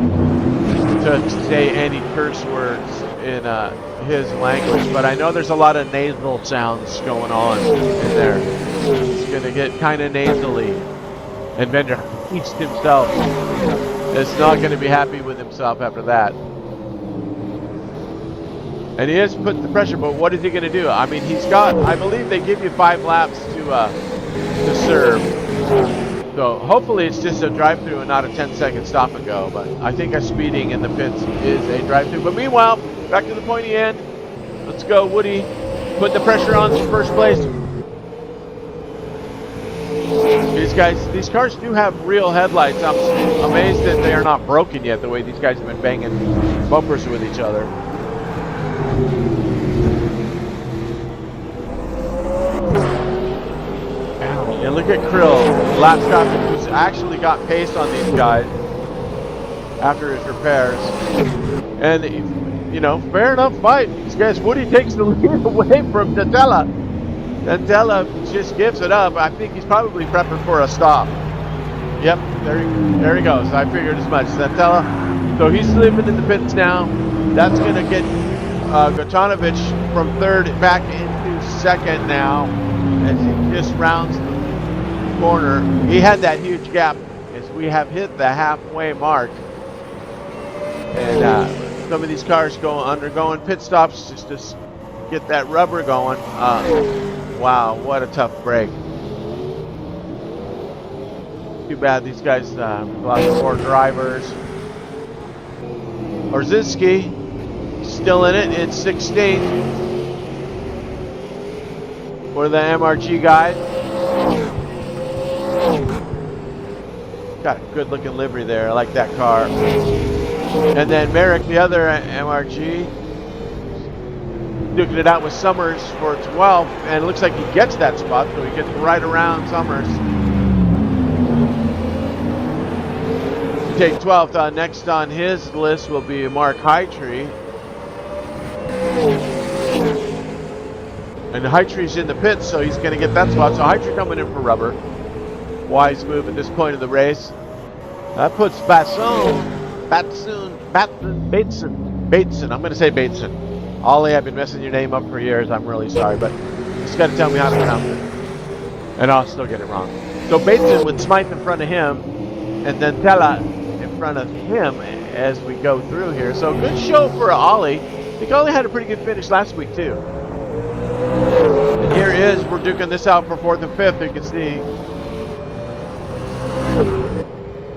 to say any curse words in his language, but I know there's a lot of nasal sounds going on in there. It's gonna get kind of nasally, and Vandergeest himself is not gonna be happy with himself after that. And he is putting the pressure, but what is he gonna do? I mean, he's got, I believe they give you 5 laps to serve. So hopefully it's just a drive-through and not a 10-second stop and go. But I think a speeding in the pits is a drive-through. But meanwhile, back to the pointy end. Let's go, Woody. Put the pressure on for first place. These cars do have real headlights. I'm amazed that they are not broken yet, the way these guys have been banging bumpers with each other. And look at Krill, lap traffic, who's actually got pace on these guys after his repairs. And, you know, fair enough fight. These guys, Woody takes the lead away from Dantella. Dantella just gives it up. I think he's probably prepping for a stop. Yep, there he goes. I figured as much. Dantella, so he's sleeping in the pits now. That's going to get Bertanovich from third back into second now as he just rounds the corner. He had that huge gap as we have hit the halfway mark, and some of these cars undergoing pit stops just to get that rubber going. Wow, what a tough break. Too bad these guys lost 4 drivers. Orzinski still in it. It's 16th for the MRG guys. got a good looking livery there. I like that car. And then Merrick, the other MRG, duking it out with Summers for 12th, and it looks like he gets that spot, so he gets right around Summers. Take 12th. Next on his list will be Mark Hightree. And Hightree's in the pits, so he's going to get that spot. So Hightree coming in for rubber. Wise move at this point of the race. That puts Bateson. I'm going to say Bateson. Ollie, I've been messing your name up for years. I'm really sorry, but you just got to tell me how to pronounce it. And I'll still get it wrong. So Bateson with Smythe in front of him, and then Tella in front of him as we go through here. So good show for Ollie. I think Ollie had a pretty good finish last week, too. And here is, we're duking this out for 4th and 5th. You can see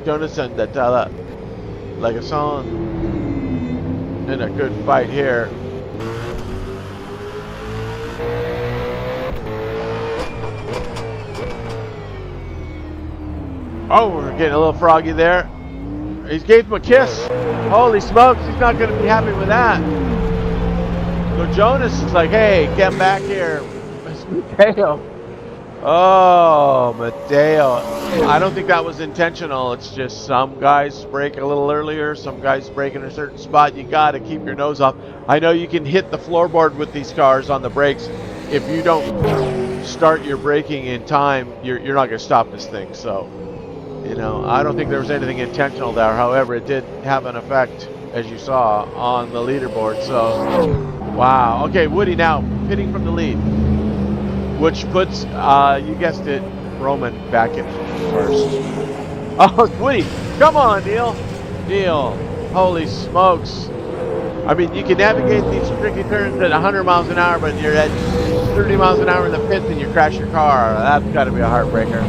Jonas and Tella Legason in a good fight here. Oh, we're getting a little froggy there. He gave him a kiss. Holy smokes, he's not going to be happy with that. So Jonas is like, hey, get back here. It's Mateo. Oh, Mateo. I don't think that was intentional. It's just some guys brake a little earlier. Some guys brake in a certain spot. You got to keep your nose off. I know you can hit the floorboard with these cars on the brakes. If you don't start your braking in time, you're not going to stop this thing. So, you know, I don't think there was anything intentional there. However, it did have an effect, as you saw, on the leaderboard. So, wow. Okay, Woody now pitting from the lead, which puts, you guessed it, Roman back in first. Oh, Woody, come on, Neil. Neil, holy smokes. I mean, you can navigate these tricky turns at 100 miles an hour, but you're at 30 miles an hour in the pits and you crash your car. That's got to be a heartbreaker.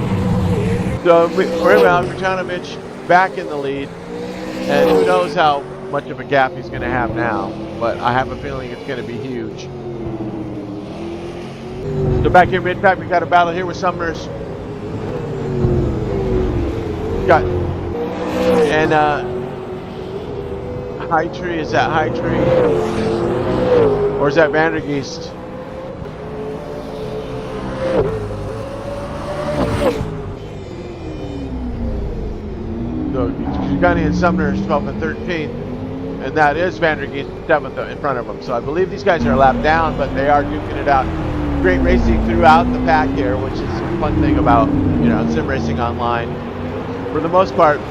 So, Raymond Krajanovic back in the lead, and who knows how much of a gap he's going to have now, but I have a feeling it's going to be huge. So back here mid-pack, we got a battle here with Summers. Got, and Hightree, is that Hightree? Or is that Vandergeest? So Gunny and Sumner's 12th and 13th, and that is Vandergeest 7th in front of them. So I believe these guys are a lap down, but they are duking it out. Great racing throughout the pack here, which is a fun thing about, you know, sim racing online. For the most part,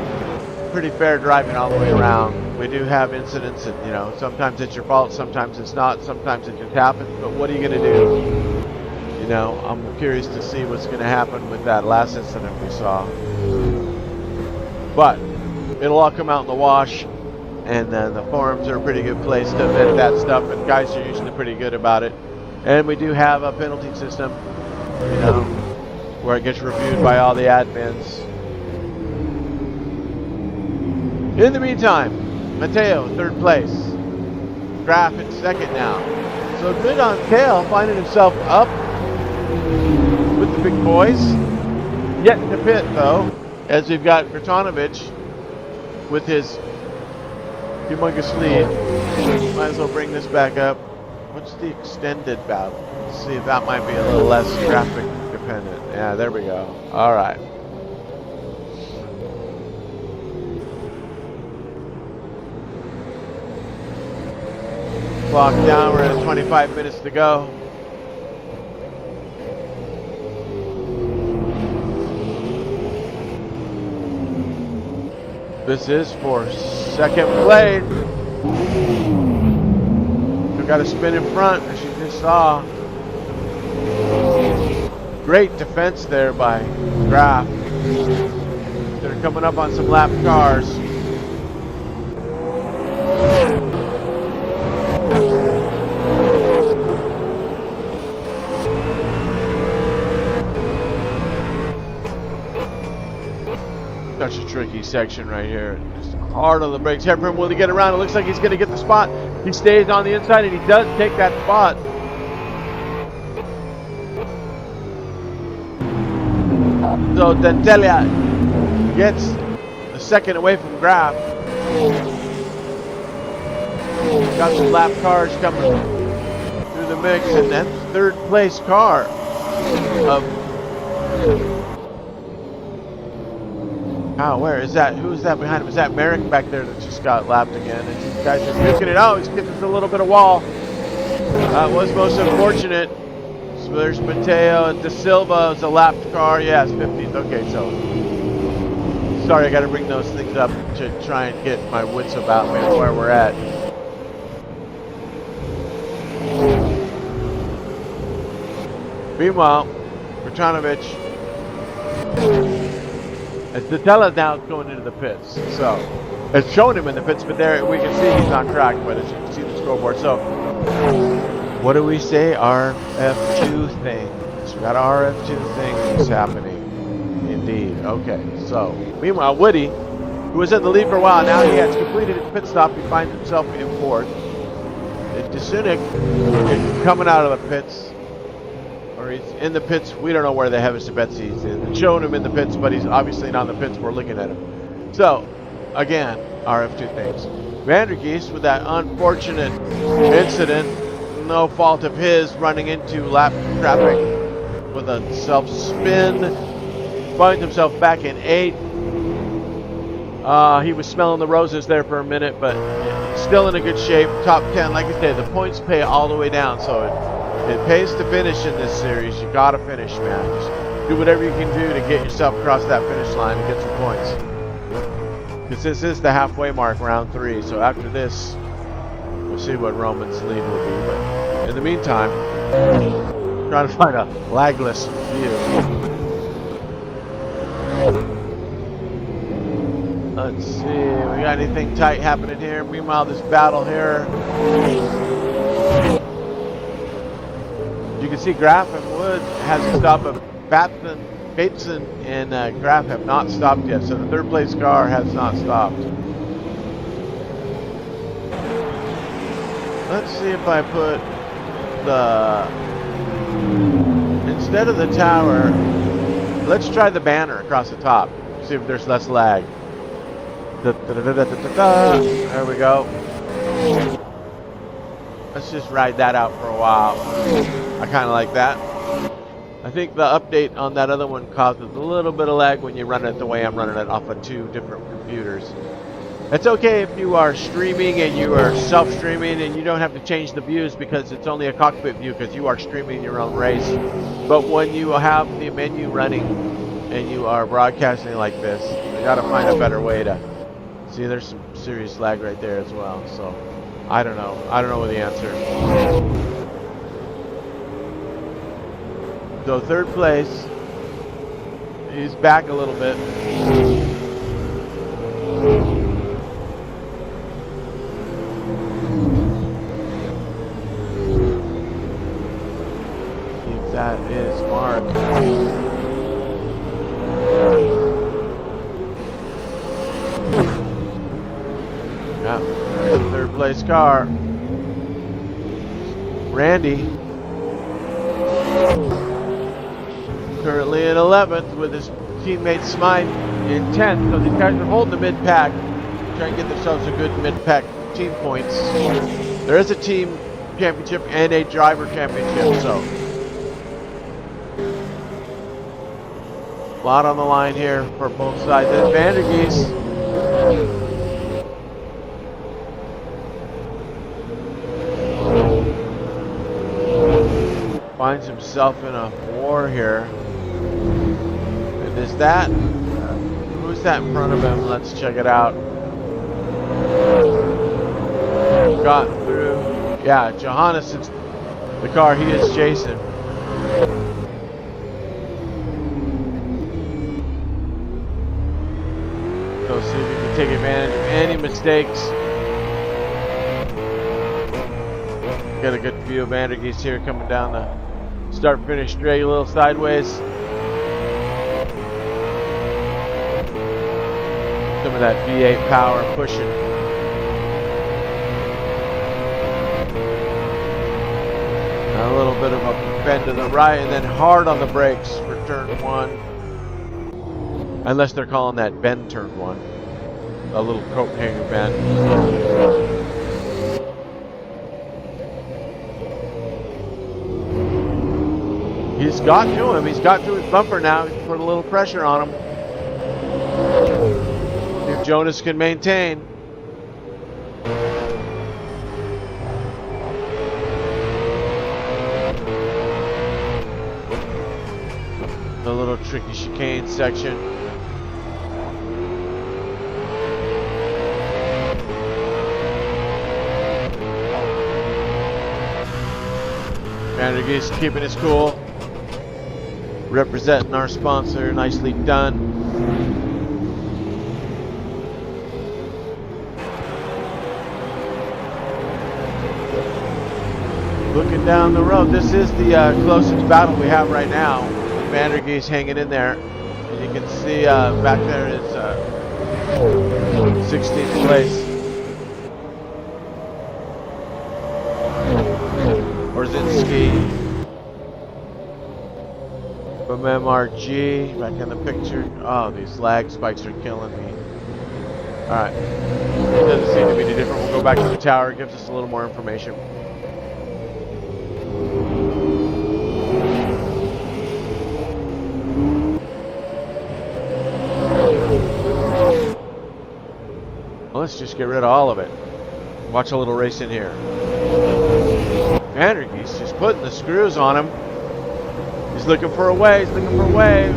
pretty fair driving all the way around. We do have incidents, and you know, sometimes it's your fault, sometimes it's not, sometimes it just happens. But what are you going to do? You know, I'm curious to see what's going to happen with that last incident we saw. But it'll all come out in the wash, and then the forums are a pretty good place to vet that stuff, and guys are usually pretty good about it. And we do have a penalty system, you know, where it gets reviewed by all the admins. In the meantime, Mateo, 3rd place. Graf in 2nd now. So good on Kale, finding himself up with the big boys. Yet in the pit, though, as we've got Krajanovic with his humongous lead. Might as well bring this back up. What's the extended battle? Let's see if that might be a little less traffic dependent. Yeah, there we go. All right. Clock down, we're at 25 minutes to go. This is for 2nd place. We've got a spin in front, as you just saw. Great defense there by Graf. They're coming up on some lap cars. Such a tricky section right here. Just hard on the brakes. Hepburn, will he get around? It looks like he's going to get the spot. He stays on the inside, and he does take that spot. So Dentelia gets a second away from Graf. Got some lap cars coming through the mix, and that's third place car of. Oh, where is that? Who is that behind him? Is that Merrick back there that just got lapped again? And these guys are nuking it. Oh, he's getting a little bit of wall. That was most unfortunate. So there's Mateo and De Silva. It's a lapped car. Yeah, it's 50th. Okay, so. Sorry, I got to bring those things up to try and get my wits about me where we're at. Meanwhile, Vrtanovich, as Datella now going into the pits. So it's showing him in the pits, but there we can see he's on track, but as you can see the scoreboard. So what do we say? RF2 things. We got RF2 things happening. Indeed. Okay. So meanwhile, Woody, who was in the lead for a while, now he has completed his pit stop. He finds himself in fourth. Dasunik is coming out of the pits. Or he's in the pits. We don't know where the heavens to bets he's in. They're showing him in the pits, but he's obviously not in the pits. We're looking at him. So, again, RF2 things. Vandergeest with that unfortunate incident, no fault of his, running into lap traffic with a self-spin. Finds himself back in 8th. He was smelling the roses there for a minute, but still in a good shape. Top 10, like I said, the points pay all the way down, so it pays to finish in this series. You gotta finish, man. Just do whatever you can do to get yourself across that finish line and get some points. Because this is the halfway mark, round 3. So after this, we'll see what Roman's lead will be. But in the meantime, trying to find a lagless view. Let's see, we got anything tight happening here? Meanwhile, this battle here. You can see Graf and Wood hasn't stopped, but Bateson and Graf have not stopped yet. So the third place car has not stopped. Let's see if I put instead of the tower, let's try the banner across the top. See if there's less lag. There we go. Let's just ride that out for a while. I kind of like that. I think the update on that other one causes a little bit of lag when you run it the way I'm running it off of 2 different computers. It's okay if you are streaming and you are self-streaming and you don't have to change the views because it's only a cockpit view because you are streaming your own race. But when you have the menu running and you are broadcasting like this, you got to find a better way to see. There's some serious lag right there as well. So I don't know what the answer is. So third place, he's back a little bit. That is Mark. Yeah, third place car. Randy. Currently in 11th with his teammate Smythe in 10th. So these guys are holding the mid-pack. Trying to get themselves a good mid-pack team points. There is a team championship and a driver championship, so. A lot on the line here for both sides. And Vandergeest finds himself in a war here. And is that, who's that in front of him? Let's check it out. Got through. Yeah, Johannes is the car he is chasing. So see if you can take advantage of any mistakes. Got a good view of Vandergeest here coming down the start-finish straight, a little sideways. Some of that V8 power pushing. A little bit of a bend to the right and then hard on the brakes for turn 1. Unless they're calling that bend turn 1. a little coat hanger bend. He's got to him. He's got to his bumper now. He's put a little pressure on him. If Jonas can maintain. A little tricky chicane section. Vandergeest keeping his cool. Representing our sponsor, nicely done. Looking down the road, this is the closest battle we have right now. Vandergeest hanging in there, and you can see back there is 16th place. Orzinski from MRG back in the picture. Oh, these lag spikes are killing me. Alright, doesn't seem to be any different. We'll go back to the tower, it gives us a little more information. Let's just get rid of all of it. Watch a little race in here. Vandergeest just putting the screws on him. He's looking for a way. He's looking for a way.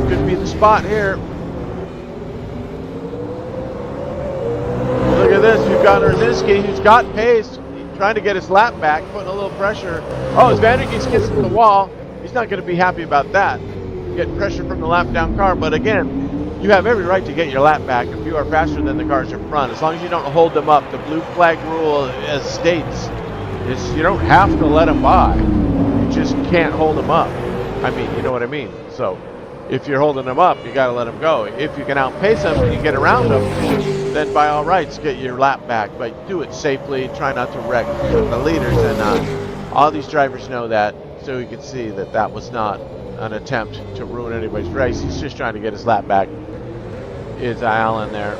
Could be the spot here. Look at this. We've got Orzinski, who's got pace. He's trying to get his lap back, putting a little pressure. Oh, as Vandergeest gets to the wall, he's not going to be happy about that. Getting pressure from the lap down car, but again, you have every right to get your lap back if you are faster than the cars in front, as long as you don't hold them up. The blue flag rule, as states, is you don't have to let them by. You just can't hold them up. I mean, you know what I mean? So, if you're holding them up, you got to let them go. If you can outpace them and you get around them, then by all rights, get your lap back. But do it safely. Try not to wreck the leaders. And all these drivers know that, so you can see that that was not an attempt to ruin anybody's race. He's just trying to get his lap back. Is Allen there?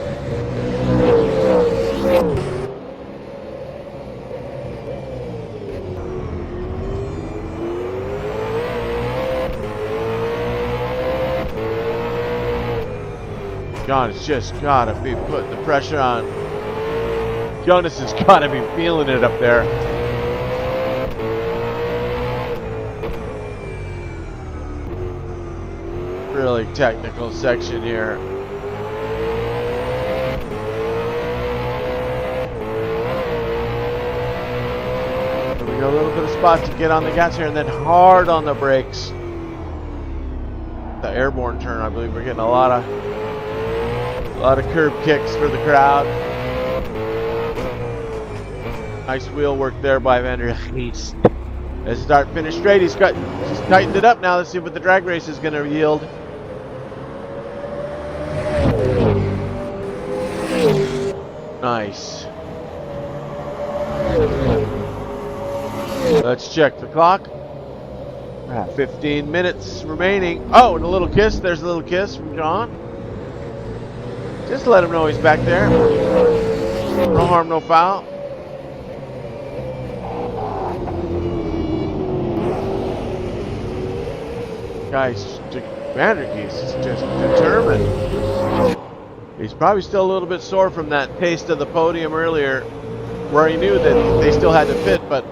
God, it's just gotta be putting the pressure on. Jonas has gotta be feeling it up there. Really technical section here. A little bit of spot to get on the gas here, and then hard on the brakes. The airborne turn, I believe we're getting a lot of curb kicks for the crowd. Nice wheel work there by Vandergeest. Let's start finish straight. He's tightened it up now. Let's see what the drag race is going to yield. Nice. Let's check the clock. 15 minutes remaining. Oh, and a little kiss. There's a little kiss from John. Just let him know he's back there. No harm, no foul. Guys, Vandergeest is just determined. He's probably still a little bit sore from that taste of the podium earlier, where he knew that they still had to pit, but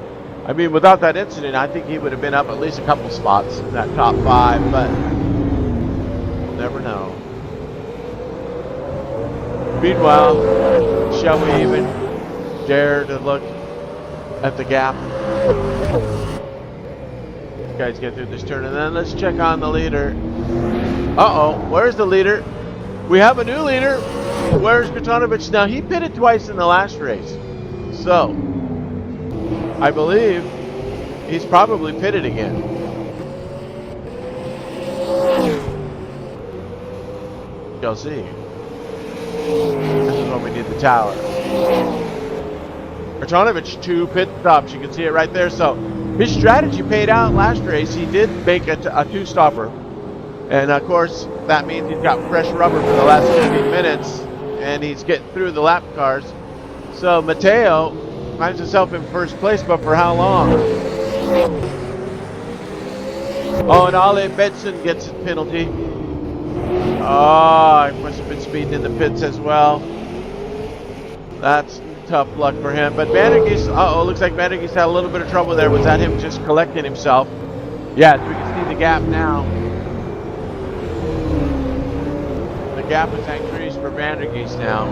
I mean, without that incident, I think he would have been up at least a couple spots in that top 5, but we'll never know. Meanwhile, shall we even dare to look at the gap? Guys, get through this turn, and then let's check on the leader. Uh-oh, where's the leader? We have a new leader. Where's Kratonovich? Now, he pitted twice in the last race, so I believe he's probably pitted again. Shall see. This is when we need the tower. Kratonovich, 2 pit stops. You can see it right there. So his strategy paid out last race. He did make a 2-stopper. And of course, that means he's got fresh rubber for the last 15 minutes. and he's getting through the lap cars. So Mateo finds himself in first place, but for how long? Oh, and Ale Benson gets a penalty. Oh, he must have been speeding in the pits as well. That's tough luck for him. But Vandergeest, looks like Vandergeest had a little bit of trouble there. Was that him just collecting himself? Yes, we can see the gap now. The gap is increased for Vandergeest now.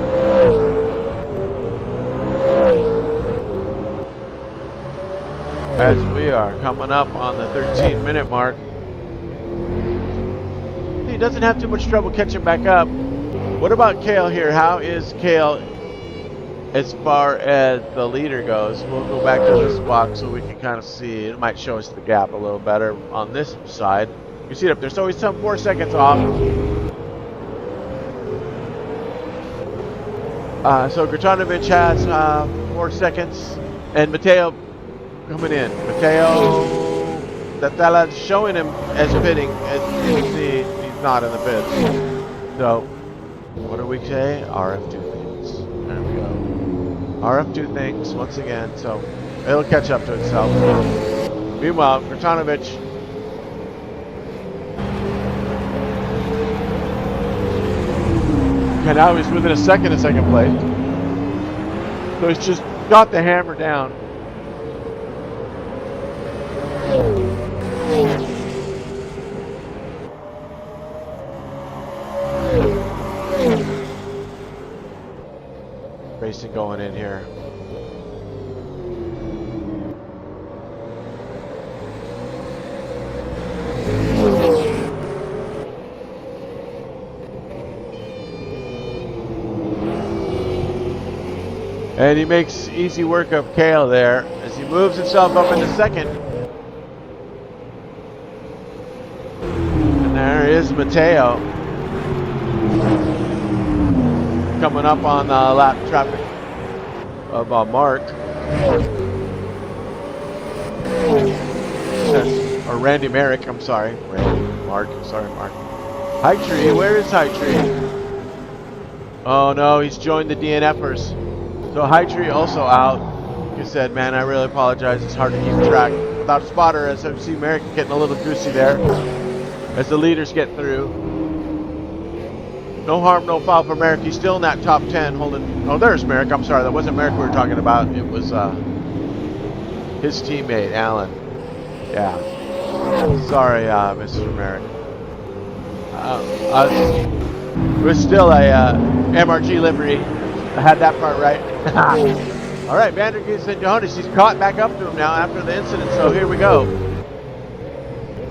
As we are coming up on the 13-minute mark. He doesn't have too much trouble catching back up. What about Cale here? How is Cale as far as the leader goes? We'll go back to this box so we can kind of see. It might show us the gap a little better on this side. You see it up there. So he's some 4 seconds off. So Gratonovic has 4 seconds, and Mateo coming in. Mateo, that's showing him as pitting. As you can see, he's not in the pits. So, what do we say? RF2 things. There we go. RF2 things once again. So, it'll catch up to itself. Meanwhile, Gratonovic. And now he's within a second of second place. So he's just got the hammer down. Racing going in here. And he makes easy work of Cale there as he moves himself up into second. And there is Mateo coming up on the lap traffic of Mark. Or Randy Merrick, I'm sorry. Mark. High Tree, where is High Tree? Oh no, he's joined the DNFers. So High Tree also out. Like I said, man, I really apologize. It's hard to keep track without a spotter, as I see Merrick getting a little goosey there as the leaders get through. No harm, no foul for Merrick. He's still in that top 10 holding. Oh, there's Merrick. I'm sorry. That wasn't Merrick we were talking about. It was his teammate, Alan. Yeah. Sorry, Mr. Merrick. It was still a MRG livery. I had that part right. All right, Vandergeest and Johannes, he's caught back up to him now after the incident, so here we go.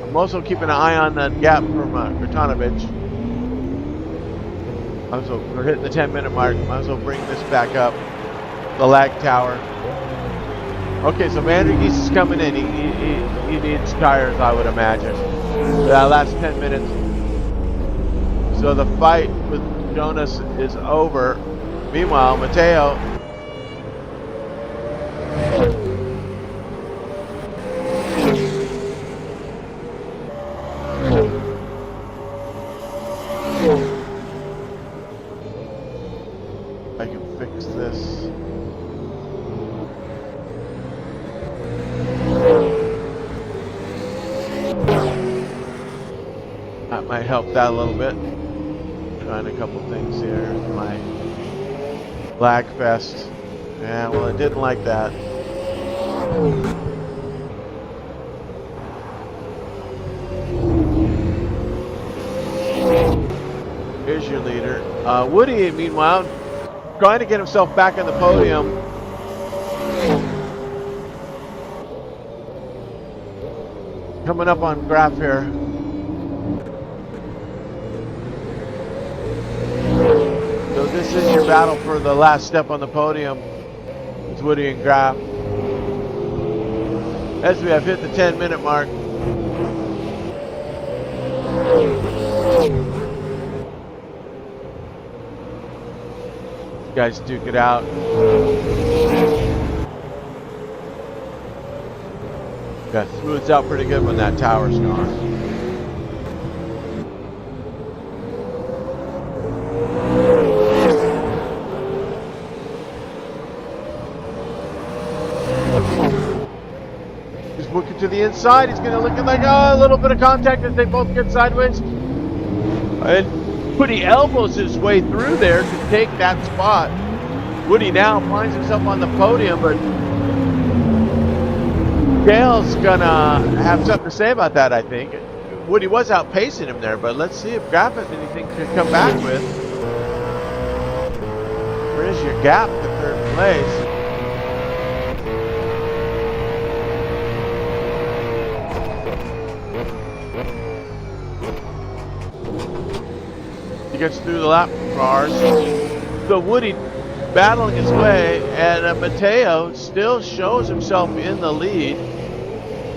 I'm also keeping an eye on that gap from Gratonovic. So we're hitting the 10-minute mark. Might as well bring this back up. The lag tower. Okay, so Vandergeest is coming in. He needs tires, I would imagine. That last 10 minutes. So the fight with Jonas is over. Meanwhile, Mateo. I can fix this. That might help that a little bit. Trying a couple things here. My lag fest. Yeah, well, I didn't like that. Here's your leader. Woody, meanwhile, trying to get himself back on the podium. Coming up on graph here. So this is your battle for the last step on the podium. It's Woody and Graf. As we have hit the 10-minute mark. These guys duke it out. Got smooths out pretty good when that tower's gone. Working to the inside. He's going to look like a little bit of contact as they both get sideways. And Woody elbows his way through there to take that spot. Woody now finds himself on the podium, but Dale's going to have something to say about that, I think. Woody was outpacing him there, but let's see if Graf has anything to come back with. Where is your gap to third place? He gets through the lap cars. So Woody battling his way, and Mateo still shows himself in the lead.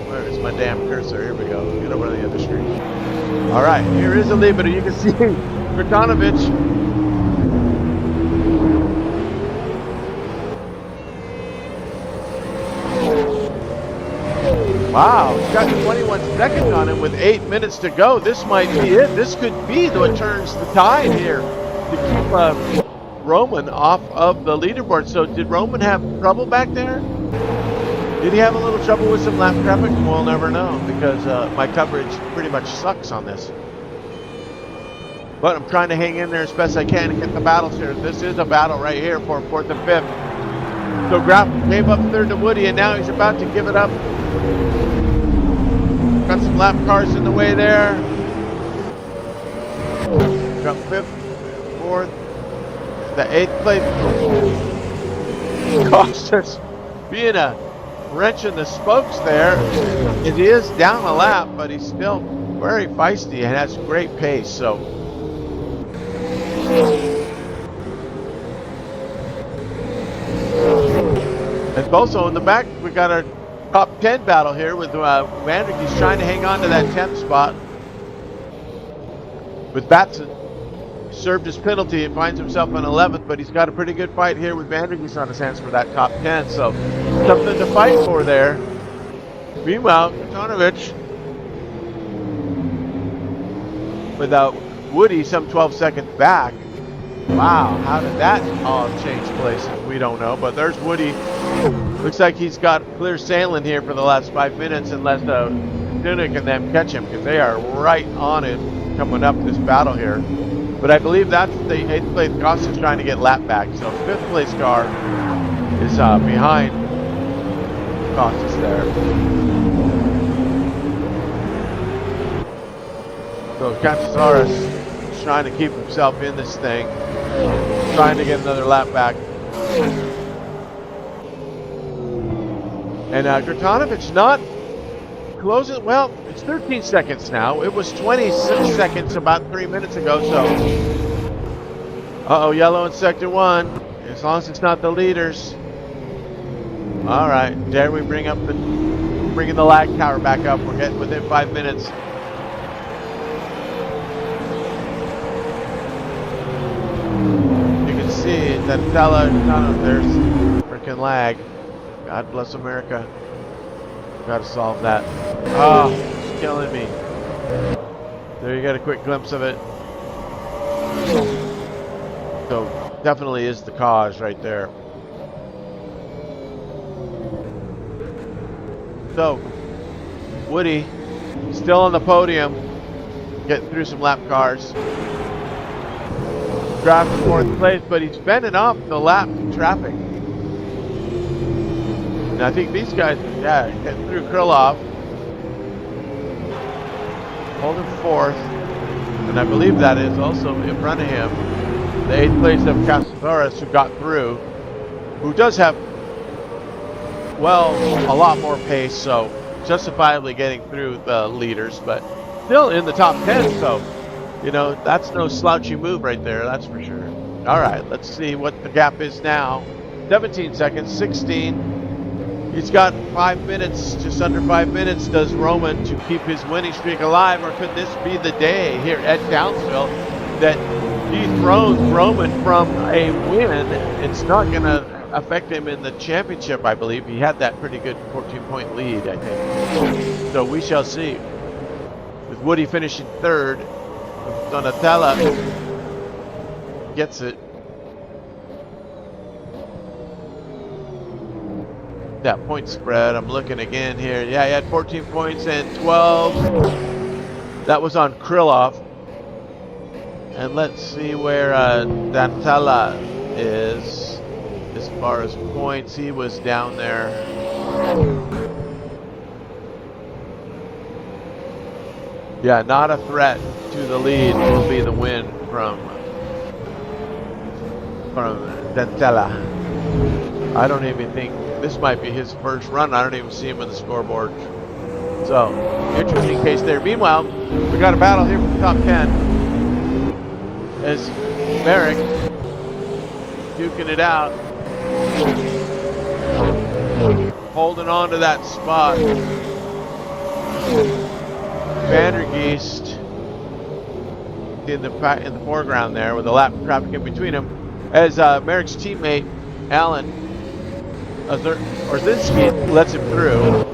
Where is my damn cursor? Here we go. Get over to the other screen. All right, here is the lead, but you can see Vrtanovic. Wow, he's got 21 seconds on him with 8 minutes to go. This might be it. This could be what turns the tide here to keep Roman off of the leaderboard. So did Roman have trouble back there? Did he have a little trouble with some lap traffic? We'll never know because my coverage pretty much sucks on this. But I'm trying to hang in there as best I can and get the battles here. This is a battle right here for 4th and 5th. So Graf gave up 3rd to Woody, and now he's about to give it up. Got some lap cars in the way there. Got 5th, 4th, the 8th place. Cost us being a wrench in the spokes there. It is down a lap, but he's still very feisty and has great pace. So and also in the back we got our top 10 battle here with Vandrick. He's trying to hang on to that 10th spot with Batson. Served his penalty and finds himself in 11th, but he's got a pretty good fight here with Vandrick on his hands for that top 10, so something to fight for there. Meanwhile, Vrtanovic without Woody some 12 seconds back. Wow, how did that all change places? We don't know, but there's Woody. Looks like he's got clear sailing here for the last 5 minutes unless Dunick and them catch him, because they are right on it coming up this battle here. But I believe that's the 8th place Costas trying to get lap back. So 5th place car is behind Costas there. So Cacciasaurus is trying to keep himself in this thing, trying to get another lap back. And Vrtanovic not closing. Well, it's 13 seconds now. It was 26 seconds about 3 minutes ago. So, yellow in sector 1. As long as it's not the leaders. All right, there we bringing the lag tower back up. We're getting within 5 minutes. You can see that there's freaking lag. God bless America. Got to solve that. Oh, it's killing me. There you got a quick glimpse of it. So definitely is the cause right there. So Woody still on the podium, getting through some lap cars. Graf in 4th place, but he's fending off the lap traffic. And I think these guys, yeah, getting through Krylov, holding 4th, and I believe that is also in front of him the 8th place of Cacciasaurus, who got through, who does have, well, a lot more pace, so justifiably getting through the leaders, but still in the top 10, so, you know, that's no slouchy move right there, that's for sure. All right, let's see what the gap is now. 17 seconds, 16. He's got 5 minutes, just under 5 minutes, does Roman, to keep his winning streak alive, or could this be the day here at Townsville that dethrones Roman from a win? It's not going to affect him in the championship, I believe. He had that pretty good 14-point lead, I think. So we shall see. With Woody finishing 3rd, Donatella gets it. that point spread. I'm looking again here. Yeah, he had 14 points and 12. That was on Krylov. And let's see where Dantala is as far as points. He was down there. Yeah, not a threat to the lead will be the win from Dantala. I don't even think this might be his first run. I don't even see him in the scoreboard. So, interesting case there. Meanwhile, we got a battle here for the top 10. As Merrick duking it out, holding on to that spot. Vandergeest in the foreground there with the lap traffic in between them. As Merrick's teammate Alan Orzinski lets him through.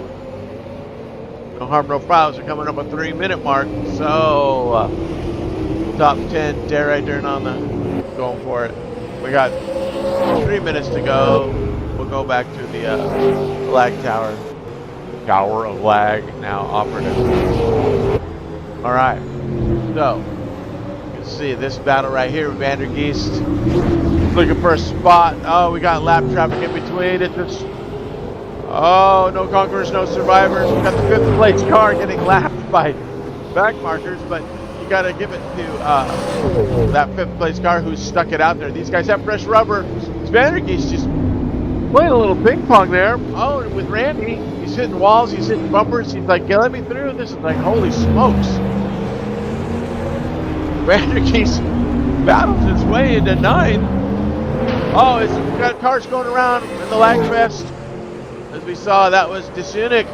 No harm, no foul. We're coming up a 3-minute mark. So top 10, Dare I Turn on the going for it. We got 3 minutes to go. We'll go back to the lag tower. Tower of lag now operative. All right. So you can see this battle right here with Vandergeest looking for a spot. Oh, we got lap traffic in between. It's just, oh, no conquerors, no survivors. We got the 5th place car getting lapped by back markers, but you got to give it to that 5th place car who stuck it out there. These guys have fresh rubber. Vandergeest just playing a little ping pong there. Oh, and with Randy, he's hitting walls, he's hitting bumpers. He's like, yeah, let me through. This is like, holy smokes. Vandergeest battles his way into 9th. Oh, we got cars going around in the lag fest. As we saw, that was Disunik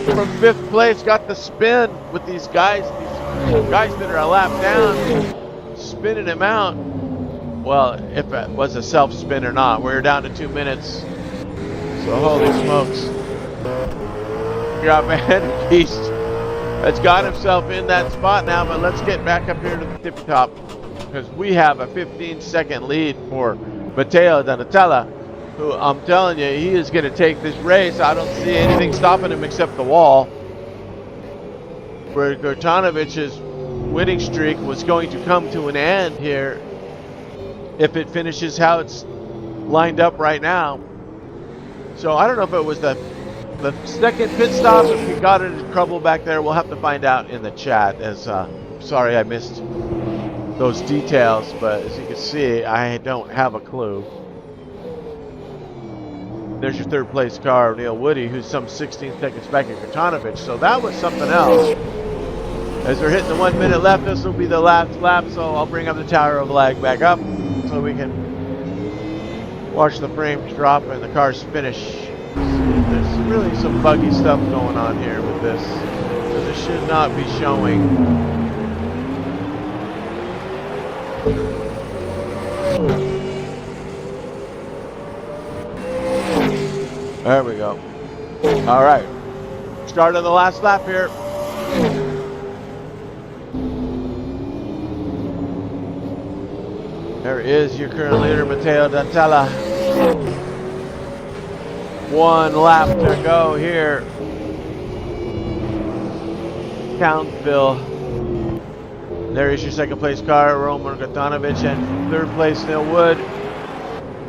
from 5th place, got the spin with these guys that are a lap down, spinning him out. Well, if it was a self-spin or not. We're down to 2 minutes. So holy smokes. We got Vandergeest that's got himself in that spot now, but let's get back up here to the tippy top because we have a 15-second lead for Matteo Donatella, who I'm telling you, he is going to take this race. I don't see anything stopping him except the wall. Where Gortanovic's winning streak was going to come to an end here if it finishes how it's lined up right now. So I don't know if it was the second pit stop, if he got into trouble back there. We'll have to find out in the chat. As sorry I missed those details, but as you can see, I don't have a clue. There's your 3rd place car, Neil Woody, who's some 16 seconds back at Gortanovic. So that was something else. As we're hitting the 1 minute left, this will be the last lap, so I'll bring up the tower of lag back up so we can watch the frames drop and the cars finish. There's really some buggy stuff going on here with this, because it should not be showing. There we go. All right. Start of the last lap here. There is your current leader, Matteo Dantella. 1 lap to go here. Townsville. There is your 2nd place car, Roman Gortanovic, and 3rd place, Neil Wood.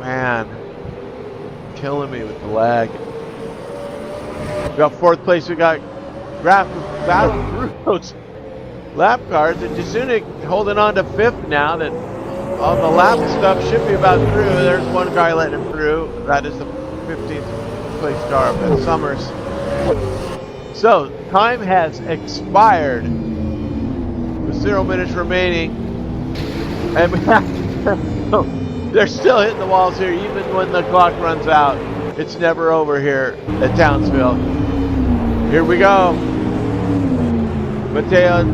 Man, killing me with the lag. We got 4th place, we got Graf battling through those lap cars, and Disunik holding on to 5th now. That all the lap stuff should be about through. There's one guy letting him through. That is the 15th place car at Summers. So time has expired with 0 minutes remaining, and they're still hitting the walls here even when the clock runs out. It's never over here at Townsville. Here we go. Matteo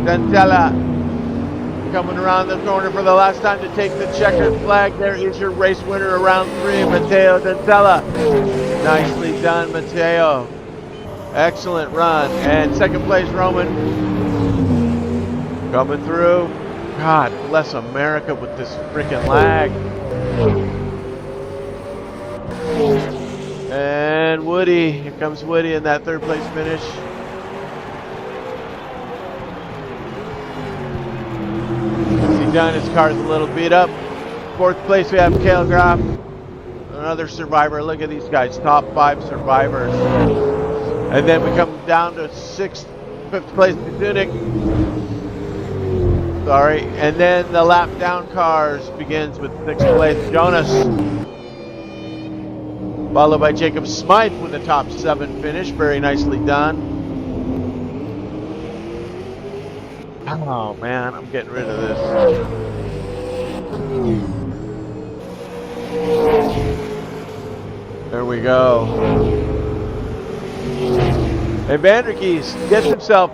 Dantella coming around the corner for the last time to take the checkered flag. There is your race winner of round 3, Matteo Dantella. Nicely done, Matteo. Excellent run. And 2nd place, Roman. Coming through. God bless America with this freaking lag. then Woody, here comes Woody in that third place finish. See done, his car's a little beat up. Fourth place we have Cale Graff, another survivor. Look at these guys, top 5 survivors. And then we come down to fifth place Tunic. Sorry, and then the lap down cars begins with 6th place Jonas, followed by Jacob Smythe with a top 7 finish. Very nicely done. Oh man, I'm getting rid of this. There we go. And Vanderkees gets himself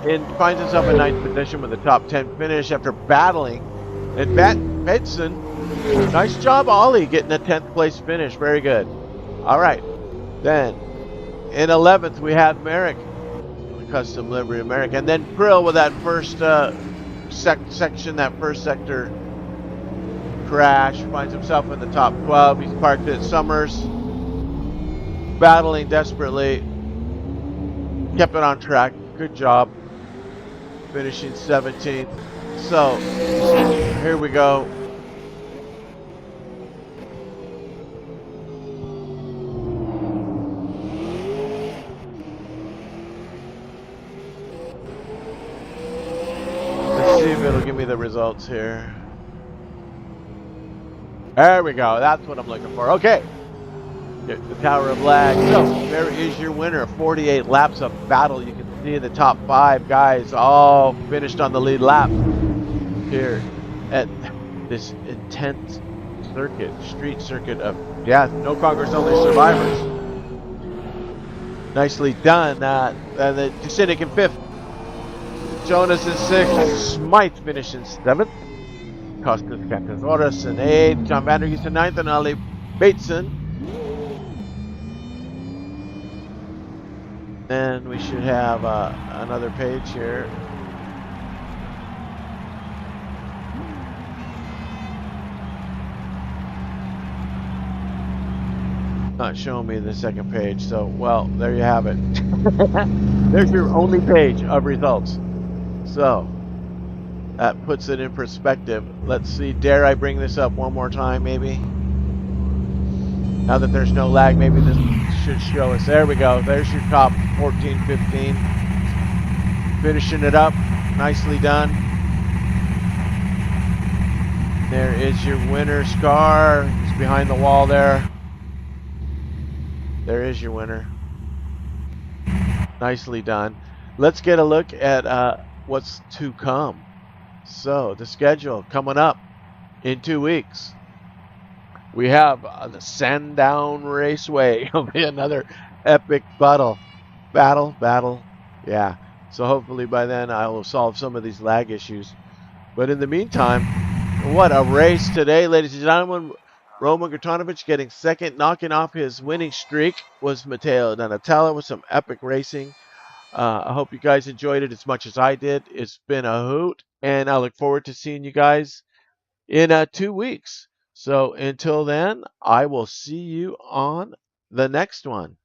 and finds himself in 9th position with a top 10 finish after battling. And Benson, nice job, Ollie, getting a 10th place finish. Very good. All right. Then in 11th we have Merrick, custom livery of Merrick, and then Prill with that first section, that first sector crash, finds himself in the top 12. He's parked at Summers, battling desperately, kept it on track. Good job, finishing 17th. So here we go. Let's see if it'll give me the results here. There we go. That's what I'm looking for. Okay. The Tower of Lag. So there is your winner. 48 laps of battle. You can see the top 5 guys all finished on the lead lap here at this intense circuit, street circuit of death. No Conquerors, only survivors. Nicely done. The Cynic in 5th. Jonas in 6th. Smythe finished in 7th. Costas Catazoras in 8th. John Vandergeest in 9th. And Ali Bateson. And we should have another page here. Not showing me the second page, so well, there you have it. There's your only page of results. So that puts it in perspective. Let's see, dare I bring this up one more time maybe? Now that there's no lag, maybe this should show us. There we go. There's your top 14, 15. Finishing it up. Nicely done. There is your winner's car. It's behind the wall there. There is your winner. Nicely done. Let's get a look at what's to come. So the schedule coming up in 2 weeks. We have the Sandown Raceway. It'll be another epic battle. Yeah. So hopefully by then I will solve some of these lag issues. But in the meantime, what a race today, ladies and gentlemen. Roman Gratonovich getting second, knocking off his winning streak was Matteo Donatella with some epic racing. I hope you guys enjoyed it as much as I did. It's been a hoot, and I look forward to seeing you guys in 2 weeks. So until then, I will see you on the next one.